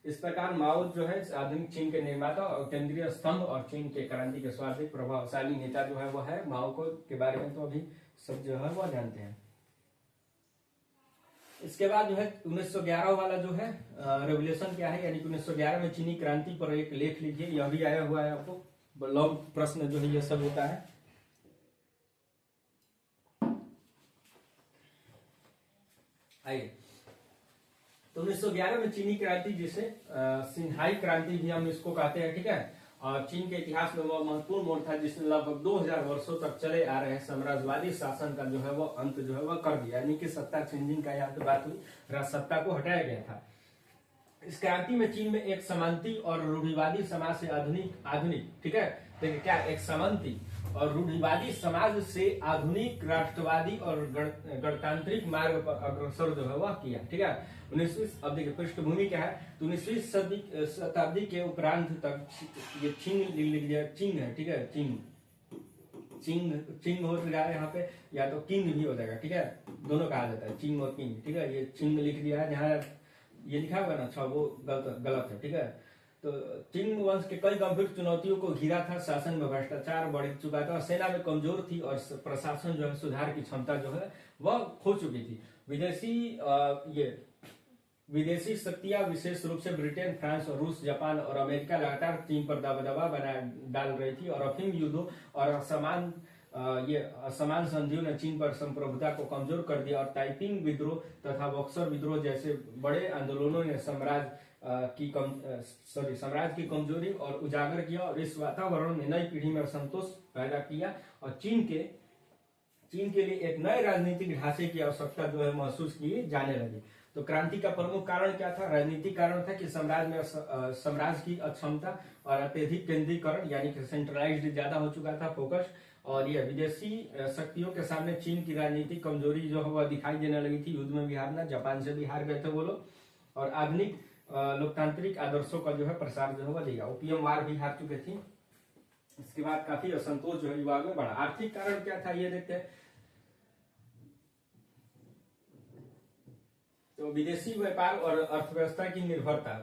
इस प्रकार माओ जो है आधुनिक चीन के निर्माता और केंद्रीय स्तंभ और चीन के क्रांति के सर्वाधिक प्रभावशाली नेता जो है वह है। माओ को के बारे में तो अभी सब जो है वह जानते हैं। इसके बाद जो है 1911 वाला जो है रेवोल्यूशन क्या है, यानी कि 1911 में चीनी क्रांति पर एक लेख लिखिए, यह भी आया हुआ है आपको, लॉन्ग प्रश्न जो है ये सब होता है। आइए, तो 1911 में चीनी क्रांति, जिसे सिन्हाई क्रांति भी हम इसको कहते हैं, ठीक है, और चीन के इतिहास में वह महत्वपूर्ण मोड़ था जिसने लगभग 2000 वर्षों तक चले आ रहे साम्राज्यवादी शासन का जो है वह अंत जो है वह कर दिया, यानी कि सत्ता चेंजिंग का यहाँ पे बात हुई, राजसत्ता को हटाया गया था। इस क्रांति में चीन में एक समांती और रूढ़िवादी समाज से आधुनिक, ठीक है, देखिए क्या, एक समांती और रूढ़िवादी समाज से आधुनिक राष्ट्रवादी और गणतांत्रिक मार्ग पर अग्रसर जो है वह किया, ठीक है। 19वीं, अब देखिए पृष्ठभूमि क्या है, तो 19वीं शताब्दी के उपरांत तक ये चिंग है, ठीक है, चिंग हो रहा है यहाँ पे, या तो किंग भी हो जाएगा, ठीक है, दोनों कहा जाता है, चिंग और किंग, ठीक है। ये चिंग लिख दिया है, जहाँ ये लिखा हुआ ना, अच्छा वो गलत है, ठीक है। तो चिंग वंश के कई गंभीर चुनौतियों को घिरा था, शासन में भ्रष्टाचार बढ़ चुका था, सेना में कमजोर थी और प्रशासन जो है सुधार की क्षमता जो है वह खो चुकी थी। विदेशी शक्तियां, विशेष रूप से ब्रिटेन, फ्रांस और रूस, जापान और अमेरिका लगातार चीन पर दबदबा डाल रही थी और अफीम युद्धों और असमान संधियों ने चीन पर संप्रभुता को कमजोर कर दिया और ताइपिंग विद्रोह तथा बक्सर विद्रोह जैसे बड़े आंदोलनों ने साम्राज्य की कमजोरी और उजागर किया और इस वातावरण में नई पीढ़ी में असंतोष पैदा किया और चीन के लिए एक नए राजनीतिक ढांचे की आवश्यकता जो है महसूस की जाने लगी। तो क्रांति का प्रमुख कारण क्या था? राजनीतिक कारण था कि साम्राज्य की अक्षमता और अत्यधिक केंद्रीकरण, यानी कि सेंट्रलाइज्ड ज्यादा हो चुका था, फोकस, और यह विदेशी शक्तियों के सामने चीन की राजनीतिक कमजोरी जो है वह दिखाई देने लगी थी। युद्ध में भी हारना, जापान से भी हार गए थे वो लोग, और आधुनिक लोकतांत्रिक आदर्शों का जो है प्रसार जो है वह देगा। ओपियम वार भी हार चुके थी। इसके बाद काफी असंतोष जो है युवा में बढ़ा। आर्थिक कारण क्या था ये देखते हैं। तो विदेशी व्यापार और अर्थव्यवस्था की निर्भरता,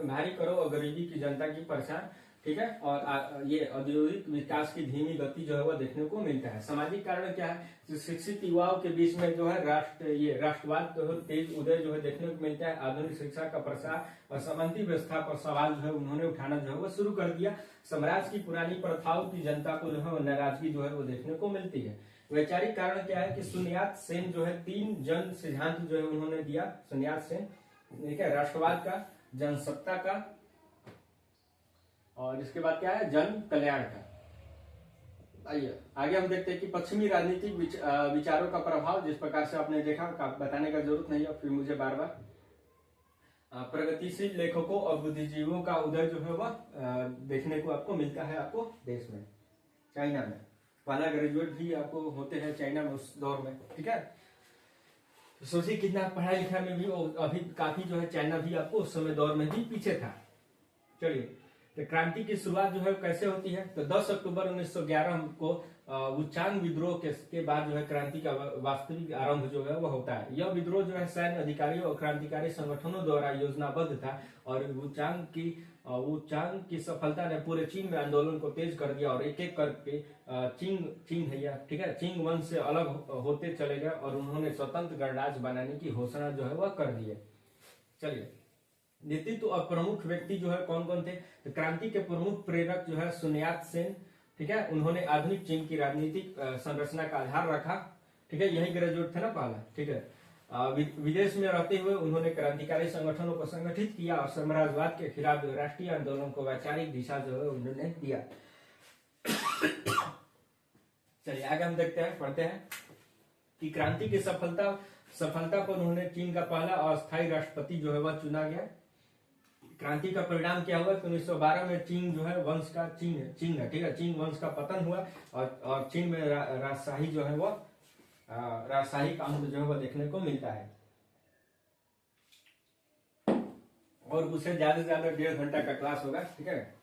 भारी करों और गरीबी की जनता की परेशान, ठीक है, और ये औद्योगिक विकास की धीमी गति जो है वह देखने को मिलता है। सामाजिक कारण क्या है? शिक्षित युवाओं के बीच में जो है राष्ट्रवाद तो तेज उदय जो है देखने को मिलता है। आधुनिक शिक्षा का प्रसार और सामंती व्यवस्था पर सवाल जो है उन्होंने उठाना जो है वह शुरू कर दिया। साम्राज्य की पुरानी प्रथाओं की जनता को जो है नाराजगी जो है वो देखने को मिलती है। वैचारिक कारण क्या है कि सुनियात सेन जो है 3 जन सिद्धांत जो है उन्होंने दिया। सुनियात सेन, ठीक है, राष्ट्रवाद का, जनसत्ता का, और इसके बाद क्या है, जन कल्याण का। आइए आगे हम देखते हैं कि पश्चिमी राजनीतिक विचारों का प्रभाव, जिस प्रकार से आपने देखा, बताने का जरूरत नहीं है फिर मुझे बार बार। प्रगतिशील लेखकों और बुद्धिजीवियों का उदय जो है वह देखने को आपको मिलता है आपको देश में। चाइना में पहला ग्रेजुएट भी आपको होते हैं चाइना में उस दौर में, ठीक है। तो सोचिए कितना पढ़ाई लिखा में भी अभी काफी जो है चाइना भी आपको उस समय दौर में भी पीछे था। चलिए, तो क्रांति की शुरुआत जो है कैसे होती है? तो 10 अक्टूबर 1911 को वुचांग विद्रोह के बाद जो है क्रांति का वास्तविक आरंभ जो है वह होता है। यह विद्रोह जो है सैन्य अधिकारियों और क्रांतिकारी संगठनों द्वारा योजनाबद्ध था और वुचांग की सफलता ने पूरे चीन में आंदोलन को तेज कर दिया और एक एक करके चिंग है, ठीक है, चिंग वंश से अलग होते चले गए और उन्होंने स्वतंत्र गणराज्य बनाने की घोषणा जो है वह कर दी है। चलिए, नेतृत्व और प्रमुख व्यक्ति जो है कौन कौन थे? तो क्रांति के प्रमुख प्रेरक जो है सुनियात सेन, ठीक है, उन्होंने आधुनिक चीन की राजनीतिक संरचना का आधार रखा, ठीक है, यही ग्रेजुएट थे ना पहला, ठीक है। विदेश में रहते हुए उन्होंने क्रांतिकारी संगठनों को संगठित किया और साम्राज्यवाद के खिलाफ जो राष्ट्रीय आंदोलन को वैचारिक दिशा जो है उन्होंने दिया। चलिए आगे हम देखते हैं, पढ़ते हैं कि क्रांति की सफलता पर उन्होंने चीन का पहला अस्थायी राष्ट्रपति जो है वह चुना गया। क्रांति का परिणाम क्या हुआ? 1912 में चीन जो है वंश का चीन है, ठीक है, चीन वंश का पतन हुआ और चीन में राजशाही जो है वो राजशाही का अंत जो है वह देखने को मिलता है। और उसे ज्यादा से ज्यादा 1.5 घंटा का क्लास होगा, ठीक है,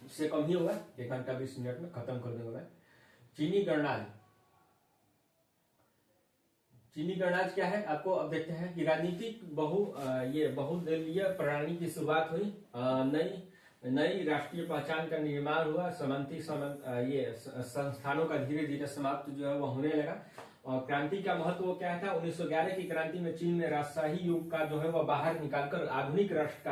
उससे कम ही होगा, 1 घंटा 20 मिनट में खत्म कर देगा। चीनी गणराज्य क्या है? आपको अब देखते हैं कि राजनीतिक बहुदलीय प्रणाली की शुरुआत हुई, नई राष्ट्रीय पहचान का निर्माण हुआ, संस्थानों का धीरे धीरे समाप्त जो है वो होने लगा। और क्रांति का महत्व क्या था? 1911 की क्रांति में चीन में राजशाही युग का जो है वह बाहर निकालकर आधुनिक राष्ट्र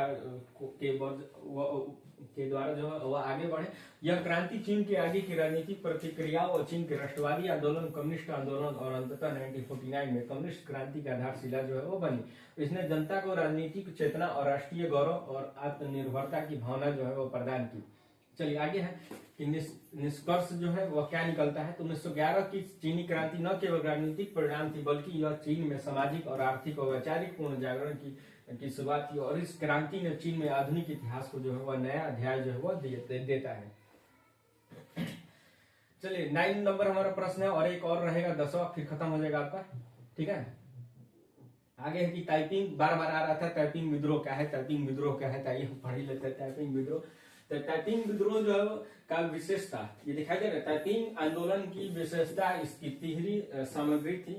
के द्वारा जो है वह आगे बढ़े। यह क्रांति चीन के आगे की राजनीतिक प्रतिक्रियाओं और चीन के राष्ट्रवादी आंदोलन, कम्युनिस्ट आंदोलन और अंततः 1949 में कम्युनिस्ट क्रांति की आधारशिला जो है वो बनी। इसने जनता को राजनीतिक चेतना और राष्ट्रीय गौरव और आत्मनिर्भरता की भावना जो है वो प्रदान की। चलिए आगे है कि निष्कर्ष जो है वह क्या निकलता है? तो 1911 की चीनी क्रांति न केवल राजनीतिक परिणाम थी बल्कि यह चीन में सामाजिक और आर्थिक और वैचारिक पूर्ण जागरण की शुरुआत थी। और इस क्रांति ने चीन में आधुनिक इतिहास को जो है वह नया अध्याय जो है वह देता है। चलिए 9 नंबर हमारा प्रश्न है और एक और रहेगा 10वां, फिर खत्म हो जाएगा आपका, ठीक है। आगे है कि टाइपिंग बार बार आ रहा था, टाइपिंग विद्रोह क्या है, टाइपिंग विद्रोह क्या है, ताइए पढ़ ही लेते हैं टाइपिंग विद्रोह। तो टाइपिंग विद्रोह जो है का विशेषता ये दिखाई दे रहा है। टाइपिंग आंदोलन की विशेषता इसकी तिहरी सामग्री थी।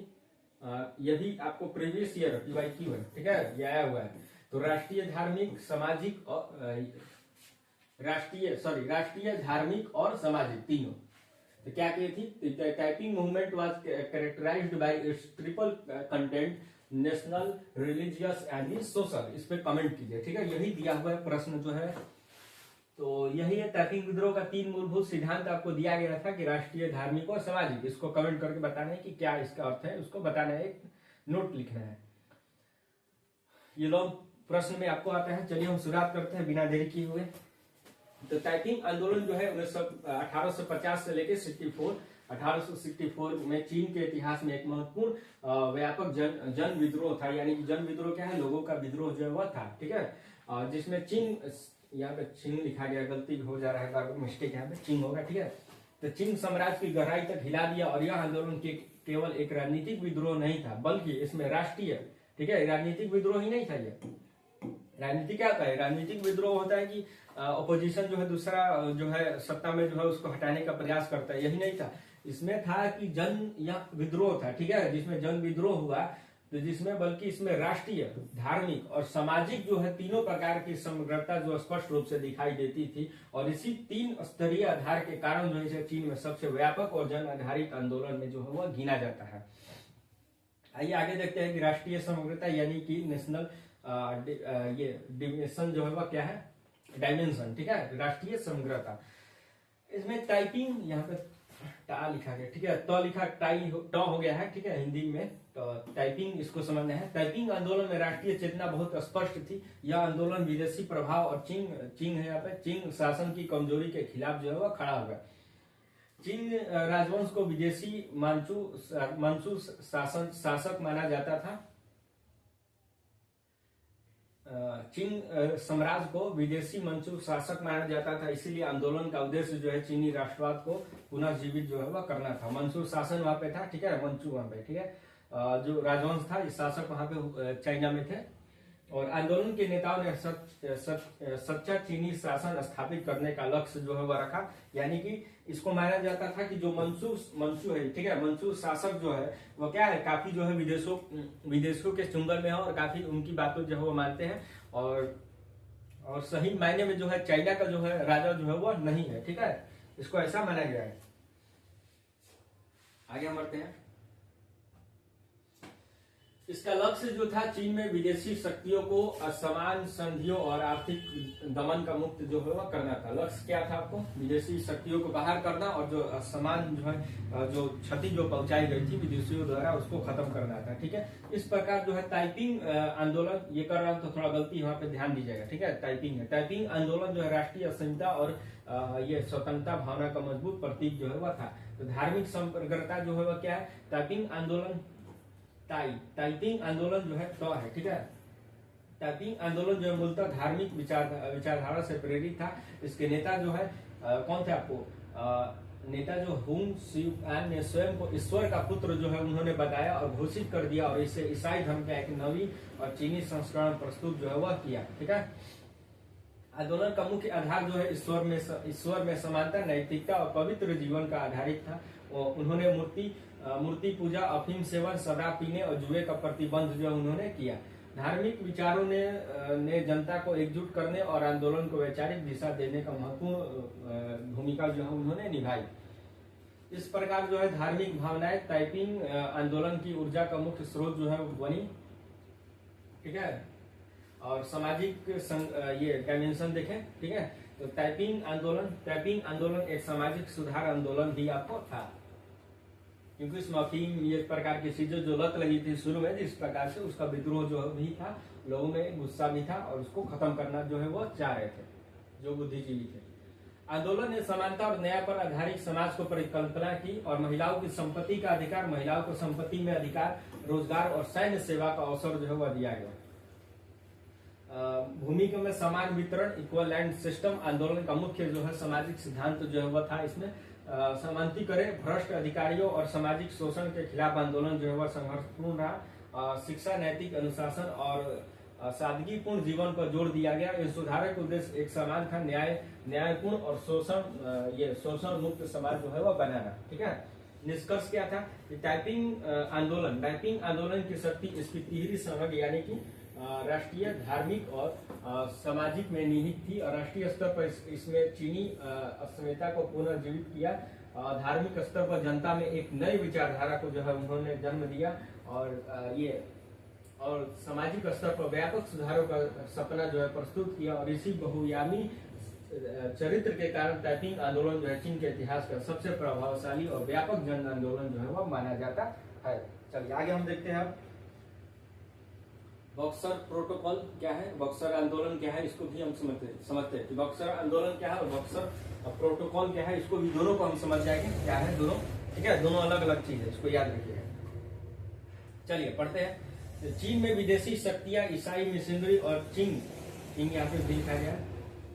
यदि आपको प्रीवियस ईयर PYQ है, ठीक है, ये आया हुआ है। तो राष्ट्रीय धार्मिक सामाजिक और राष्ट्रीय धार्मिक और सामाजिक तीनों। तो क्या की थी? Typing movement was characterized by its triple content, national, religious and social. इस पे कमेंट कीजिए, ठीक है, यही दिया हुआ है प्रश्न जो है। तो यही है टाइपिंग विद्रोह का 3 मूलभूत सिद्धांत आपको दिया गया था कि राष्ट्रीय, धार्मिक और सामाजिक। इसको कमेंट करके बताना है कि क्या इसका अर्थ है, उसको बताना है, एक नोट लिखना है। ये लोग प्रश्न में आपको आता है। चलिए हम शुरुआत करते हैं बिना देरी किए हुए। तो टाइपिंग आंदोलन जो है 1850 से लेकर 1864 में चीन के इतिहास में एक महत्वपूर्ण व्यापक जन विद्रोह था। यानी कि जन विद्रोह क्या है? लोगों का विद्रोह जो है वह था, ठीक है, जिसमें चीन, यहाँ पे चीन लिखा गया, गलती हो जा रहा है, बार मिस्टेक यहाँ पे चीन होगा, ठीक है। तो चीन साम्राज्य की गहराई तक हिला दिया। और यह आंदोलन केवल एक राजनीतिक विद्रोह नहीं था बल्कि इसमें राष्ट्रीय, ठीक है, राजनीतिक विद्रोह ही नहीं था। ये राजनीति क्या होता है? राजनीतिक विद्रोह होता है कि अपोजिशन जो है दूसरा जो है सत्ता में जो है उसको हटाने का प्रयास करता है, यही नहीं था। इसमें था कि जन या विद्रोह था, ठीक है, जिसमें जन विद्रोह हुआ, तो जिसमें बल्कि इसमें राष्ट्रीय, धार्मिक और सामाजिक जो है तीनों प्रकार की समग्रता जो स्पष्ट रूप से दिखाई देती थी। और इसी 3 स्तरीय आधार के कारण जो है चीन में सबसे व्यापक और जन आधारित आंदोलन में जो है वह गिना जाता है। आइए आगे देखते हैं कि राष्ट्रीय समग्रता यानी कि नेशनल ये डिमेंशन जो है वह क्या है? डायमेंशन, ठीक है, राष्ट्रीय समग्रता। इसमें टाइपिंग यहाँ पे टा लिखा गया, ठीक है, तो लिखा ट हो गया है, ठीक है, हिंदी में। तो टाइपिंग इसको समझना है। टाइपिंग आंदोलन में राष्ट्रीय चेतना बहुत स्पष्ट थी। यह आंदोलन विदेशी प्रभाव और चीन है यहाँ पे, चीन शासन की कमजोरी के खिलाफ जो है वह खड़ा हुआ। चीन राजवंश को विदेशी मांचू शासक माना जाता था। चीन साम्राज्य को विदेशी मंचू शासक माना जाता था, इसीलिए आंदोलन का उद्देश्य जो है चीनी राष्ट्रवाद को पुनः जीवित जो है वह करना था। मंचू शासन वहां पे था, ठीक है, मंचू वहां पे, ठीक है, जो राजवंश था, इस शासक वहां पे चाइना में थे। और आंदोलन के नेताओं ने सच्चा चीनी शासन स्थापित करने का लक्ष्य जो है वह रखा। यानी कि इसको माना जाता था कि जो मंचू है, ठीक है, मंचू शासक जो है वो क्या है, काफी जो है विदेशों के चुंगल में है और काफी उनकी बातों जो है वो मानते हैं। और सही मायने में जो है चाइना का जो है राजा जो है वो नहीं है, ठीक है, इसको ऐसा माना गया है। आगे हम बढ़ते हैं। इसका लक्ष्य जो था चीन में विदेशी शक्तियों को असमान संधियों और आर्थिक दमन का मुक्त जो है वह करना था। लक्ष्य क्या था आपको? विदेशी शक्तियों को बाहर करना और जो असमान जो है जो क्षति जो पहुंचाई गई थी विदेशियों द्वारा उसको खत्म करना था। ठीक है, इस प्रकार जो है ताइपिंग आंदोलन ये कर रहा हूं तो थोड़ा गलती वहां पे ध्यान दीजिएगा। ठीक है, टाइपिंग है। टाइपिंग आंदोलन जो है राष्ट्रीय अस्मिता और ये स्वतंत्रता भावना का मजबूत प्रतीक जो है वह था। तो धार्मिक समग्रता जो है वह क्या है? टाइपिंग आंदोलन टाइपिंग आंदोलन जो है तो है। ठीक है, टाइपिंग आंदोलन जो है मूलतः धार्मिक विचारधारा से प्रेरित था। इसके नेता जो है कौन थे आपको? नेता जो हुंग सियुआन ने स्वयं को ईश्वर का पुत्र जो है उन्होंने बताया और घोषित कर दिया और इसे ईसाई धर्म का एक नवी और चीनी संस्करण प्रस्तुत जो है वह किया। ठीक है, आंदोलन का मुख्य आधार जो है ईश्वर में समानता, नैतिकता और पवित्र जीवन का आधारित था। उन्होंने मूर्ति पूजा, अफीम सेवन, शराब पीने और जुए का प्रतिबंध जो उन्होंने किया। धार्मिक विचारों ने जनता को एकजुट करने और आंदोलन को वैचारिक दिशा देने का महत्वपूर्ण भूमिका जो है उन्होंने निभाई। इस प्रकार जो है धार्मिक भावनाएं ताइपिंग आंदोलन की ऊर्जा का मुख्य स्रोत जो है बनी। ठीक है, और सामाजिक ये डायमेंशन देखें। ठीक है, तो टाइपिंग आंदोलन एक सामाजिक सुधार आंदोलन भी आपको था, क्योंकि इस अफीम ये प्रकार की चीजें जो लत लगी थी शुरू में जिस प्रकार से उसका विद्रोह जो भी था, लोगों में गुस्सा भी था और उसको खत्म करना जो है वो चाह रहे थे जो बुद्धिजीवी थे। आंदोलन ने समानता और न्याय पर आधारित समाज को परिकल्पना की और महिलाओं की संपत्ति का अधिकार, महिलाओं को संपत्ति में अधिकार, रोजगार और सैन्य सेवा का अवसर जो है वह दिया गया। भूमि में समान वितरण, इक्वल लैंड सिस्टम आंदोलन का मुख्य जो है सामाजिक सिद्धांत जो है वह था। इसमें समानती करे, भ्रष्ट अधिकारियों और सामाजिक शोषण के खिलाफ आंदोलन जो है वह संघर्षपूर्ण रहा। शिक्षा, नैतिक अनुशासन और सादगीपूर्ण जीवन पर जोर दिया गया। इस सुधारक उद्देश्य एक समान था, न्यायपूर्ण और शोषण मुक्त समाज जो है वह बनाना। ठीक है, निष्कर्ष क्या था? टाइपिंग आंदोलन की शक्ति इसकी तिहरी समझ यानी कि राष्ट्रीय, धार्मिक और सामाजिक में निहित थी और राष्ट्रीय स्तर पर इसमें चीनी अस्मिता को पुनर्जीवित किया। धार्मिक स्तर पर जनता में एक नई विचारधारा को जो है उन्होंने जन्म दिया और सामाजिक स्तर पर व्यापक सुधारों का सपना जो है प्रस्तुत किया। और इसी बहुआयामी चरित्र के कारण टाइपिंग आंदोलन जो है चीन के इतिहास का सबसे प्रभावशाली और व्यापक जन आंदोलन जो है वह माना जाता है। चलिए आगे हम देखते हैं अब बक्सर प्रोटोकॉल क्या है, बक्सर आंदोलन क्या है, इसको भी हम समझते हैं कि बक्सर आंदोलन क्या है और बक्सर प्रोटोकॉल क्या है। इसको भी दोनों को हम समझ जाएंगे क्या है दोनों। ठीक है, दोनों अलग अलग चीज है, इसको याद रखिएगा। चलिए पढ़ते हैं। तो चीन में विदेशी शक्तियां, ईसाई मिशनरी और चीन यहाँ पे भी लिखा गया।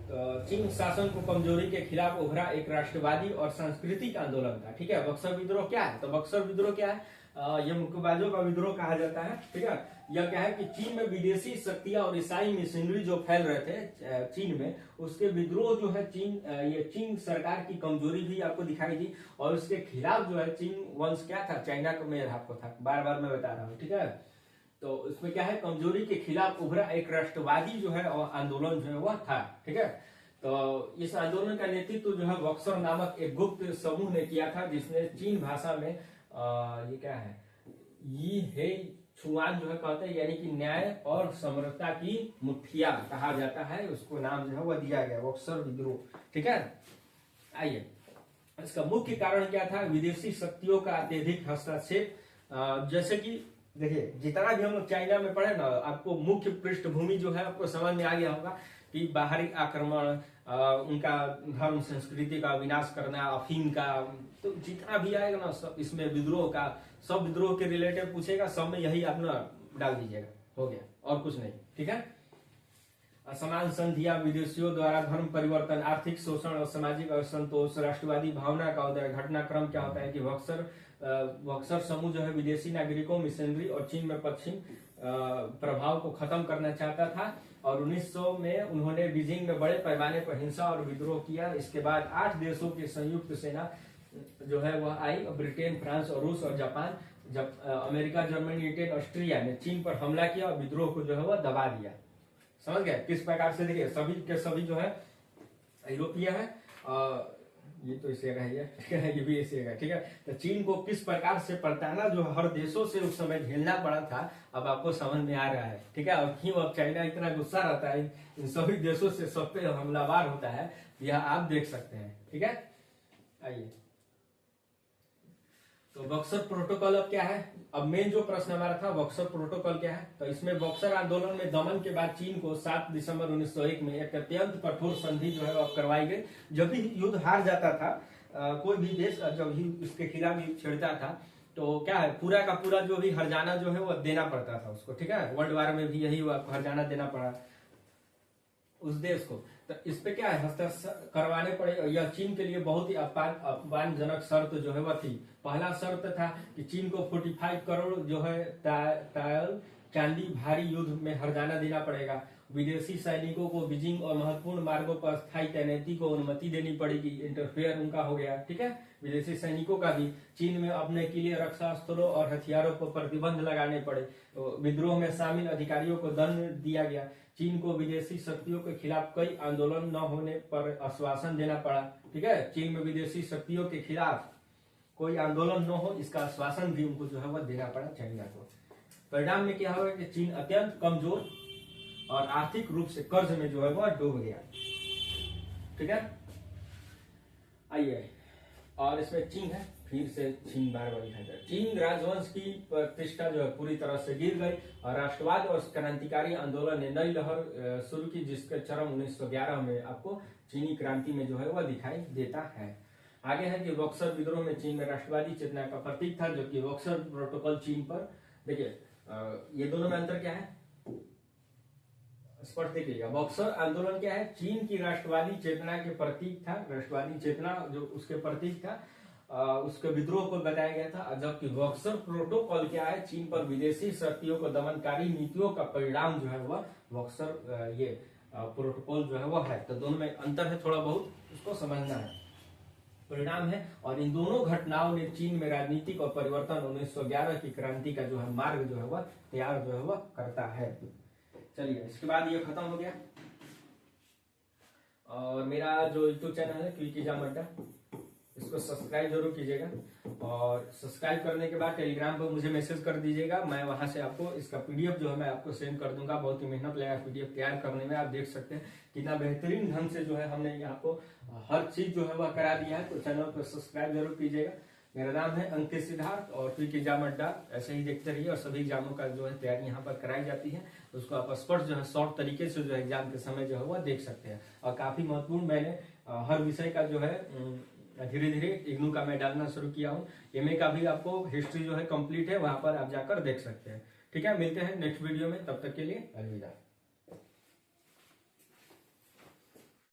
तो चीन शासन को कमजोरी के खिलाफ उभरा एक राष्ट्रवादी और सांस्कृतिक आंदोलन था। ठीक है, बक्सर विद्रोह क्या है? तो बक्सर विद्रोह क्या है? यह मुक्केबाजों का विद्रोह कहा जाता है। ठीक है, यह क्या है कि चीन में विदेशी शक्तियां और ईसाई मिशनरी जो फैल रहे थे चीन में, उसके विद्रोह जो है चीन सरकार की कमजोरी भी आपको दिखाई दी और उसके खिलाफ जो है चीन वंश क्या था, चाइना में आपको था, बार बार मैं बता रहा हूँ। ठीक है, तो इसमें क्या है, कमजोरी के खिलाफ उभरा एक राष्ट्रवादी जो है आंदोलन जो है वह था। ठीक है, तो इस आंदोलन का नेतृत्व जो है बक्सर नामक एक गुप्त समूह ने किया था, जिसने चीन भाषा में ये क्या है, ये है छुआन जो है कहते हैं, यानी कि न्याय और समरसता की मुठिया कहा जाता है, उसको नाम जो है वह दिया गया बक्सर विद्रोह। ठीक है, आइए इसका मुख्य कारण क्या था? विदेशी शक्तियों का अत्यधिक हस्तक्षेप। जैसे कि देखिए जितना भी हम लोग चाइना में पढ़े ना, आपको मुख्य पृष्ठभूमि जो है आपको समझ में आ गया होगा कि बाहरी आक्रमण, उनका धर्म संस्कृति का विनाश करना, अफीम का, तो जितना भी आएगा ना सब इसमें विद्रोह का, सब विद्रोह के रिलेटेड पूछेगा, सब में यही आप ना डाल दीजिएगा, हो गया और कुछ नहीं। ठीक है, असमान संधियां, विदेशियों द्वारा धर्म परिवर्तन, आर्थिक शोषण और सामाजिक असंतोष, राष्ट्रवादी भावना का उदय। घटनाक्रम क्या होता है कि बक्सर समूह जो है विदेशी नागरिकों, मिशनरी और चीन में पश्चिम प्रभाव को खत्म करना चाहता था और 1900 में उन्होंने बीजिंग में बड़े पैमाने पर हिंसा और विद्रोह किया। इसके बाद 8 देशों की संयुक्त सेना जो है वह आई, ब्रिटेन, फ्रांस और रूस और जापान, जब अमेरिका, जर्मनी, ब्रिटेन, ऑस्ट्रिया ने चीन पर हमला किया और विद्रोह को जो है वह दबा दिया। समझ गए किस प्रकार से? देखिए सभी के सभी जो है यूरोपीय है, ये तो इसे है, ठीक है, ये भी इसे है, ठीक है। तो चीन को किस प्रकार से प्रताड़ना जो हर देशों से उस समय झेलना पड़ा था, अब आपको समझ में आ रहा है, ठीक है। और क्यों अब चाइना इतना गुस्सा रहता है इन सभी देशों से, सब पे हमलावर होता है, यह आप देख सकते हैं, ठीक है। आइए, तो बक्सर प्रोटोकॉल अब क्या है, अब मेन जो प्रश्न हमारा था बक्सर प्रोटोकॉल क्या है, तो इसमें बक्सर आंदोलन में दमन के बाद चीन को 7 दिसंबर 1901 में एक अत्यंत कठोर संधि जो है वो करवाई गई। जब भी युद्ध हार जाता था कोई भी देश, जब भी इसके खिलाफ युद्ध छिड़ता था, तो क्या है, पूरा का पूरा जो भी हर्जाना जो है वो देना पड़ता था उसको, ठीक है। वर्ल्ड वार में भी यही हुआ, हर्जाना देना पड़ा उस देश को। तो इस पे क्या है, हस्ताक्षर करवाने पड़े। यह चीन के लिए बहुत ही अपमानजनक शर्त जो है वह थी। पहला शर्त था कि चीन को 45 करोड़ जो है तायल चांदी भारी युद्ध में हर्जाना देना पड़ेगा। विदेशी सैनिकों को बीजिंग और महत्वपूर्ण मार्गों पर स्थायी तैनाती को अनुमति देनी पड़ेगी, इंटरफेयर उनका हो गया, ठीक है। विदेशी सैनिकों का भी चीन में अपने के लिए रक्षा अस्त्रों और हथियारों पर प्रतिबंध लगाने पड़े। तो विद्रोह में शामिल अधिकारियों को दंड दिया गया। चीन को विदेशी शक्तियों के खिलाफ कई आंदोलन न होने पर आश्वासन देना पड़ा, ठीक है। चीन में विदेशी शक्तियों के खिलाफ कोई आंदोलन न हो, इसका आश्वासन भी उनको जो है वह देना पड़ा चाइना को। परिणाम में क्या हुआ कि चीन अत्यंत कमजोर और आर्थिक रूप से कर्ज में जो है वह डूब गया, ठीक है। आइए, और इसमें चीन है, फिर से चीन बार बार लिखा जाए। चीन राजवंश की प्रतिष्ठा जो है पूरी तरह से गिर गई और राष्ट्रवाद और क्रांतिकारी आंदोलन ने नई लहर शुरू की, जिसका चरम 1911 में आपको चीनी क्रांति में जो है वह दिखाई देता है। आगे है कि बक्सर विद्रोह में चीन में राष्ट्रवादी चेतना का प्रतीक था, जो कि बक्सर प्रोटोकॉल चीन पर, देखिए ये दोनों में अंतर क्या है स्पष्ट देखिएगा। बक्सर आंदोलन क्या है, चीन की राष्ट्रवादी चेतना के प्रतीक था, राष्ट्रवादी चेतना जो उसके प्रतीक था, उसके विद्रोह को बताया गया था। जबकि बक्सर प्रोटोकॉल क्या है, चीन पर विदेशी शक्तियों को दमनकारी नीतियों का परिणाम जो है वह बक्सर ये प्रोटोकॉल जो है वह है। तो दोनों में अंतर है, थोड़ा बहुत उसको समझना है, परिणाम है। और इन दोनों घटनाओं ने चीन में राजनीतिक और परिवर्तन 1911 की क्रांति का जो है मार्ग जो है वह तैयार जो है वह करता है। चलिए, इसके बाद ये खत्म हो गया। और मेरा जो यूट्यूब चैनल है क्विकी जामड्डा, इसको सब्सक्राइब जरूर कीजिएगा। और सब्सक्राइब करने के बाद टेलीग्राम पर मुझे मैसेज कर दीजिएगा, मैं वहां से आपको इसका पीडीएफ जो है मैं आपको सेंड कर दूंगा। बहुत ही मेहनत लगा पीडीएफ तैयार करने में, आप देख सकते हैं कितना बेहतरीन ढंग से जो है हमने आपको हर चीज जो है वह करा दिया है। तो चैनल को सब्सक्राइब जरूर कीजिएगा। मेरा नाम है अंकित सिद्धार्थ और क्विक एग्जाम अड्डा, ऐसे ही देखते रहिए। और सभी एग्जामों का जो है तैयारी यहाँ पर कराई जाती है, उसको आप स्पष्ट जो है शॉर्ट तरीके से जो है एग्जाम के समय जो है वह देख सकते हैं। और काफी महत्वपूर्ण मैंने हर विषय का जो है धीरे धीरे इग्नू का मैं डालना शुरू किया हूँ। एमए का भी आपको हिस्ट्री जो है कंप्लीट है, वहां पर आप जाकर देख सकते हैं, ठीक है। मिलते हैं नेक्स्ट वीडियो में, तब तक के लिए अलविदा।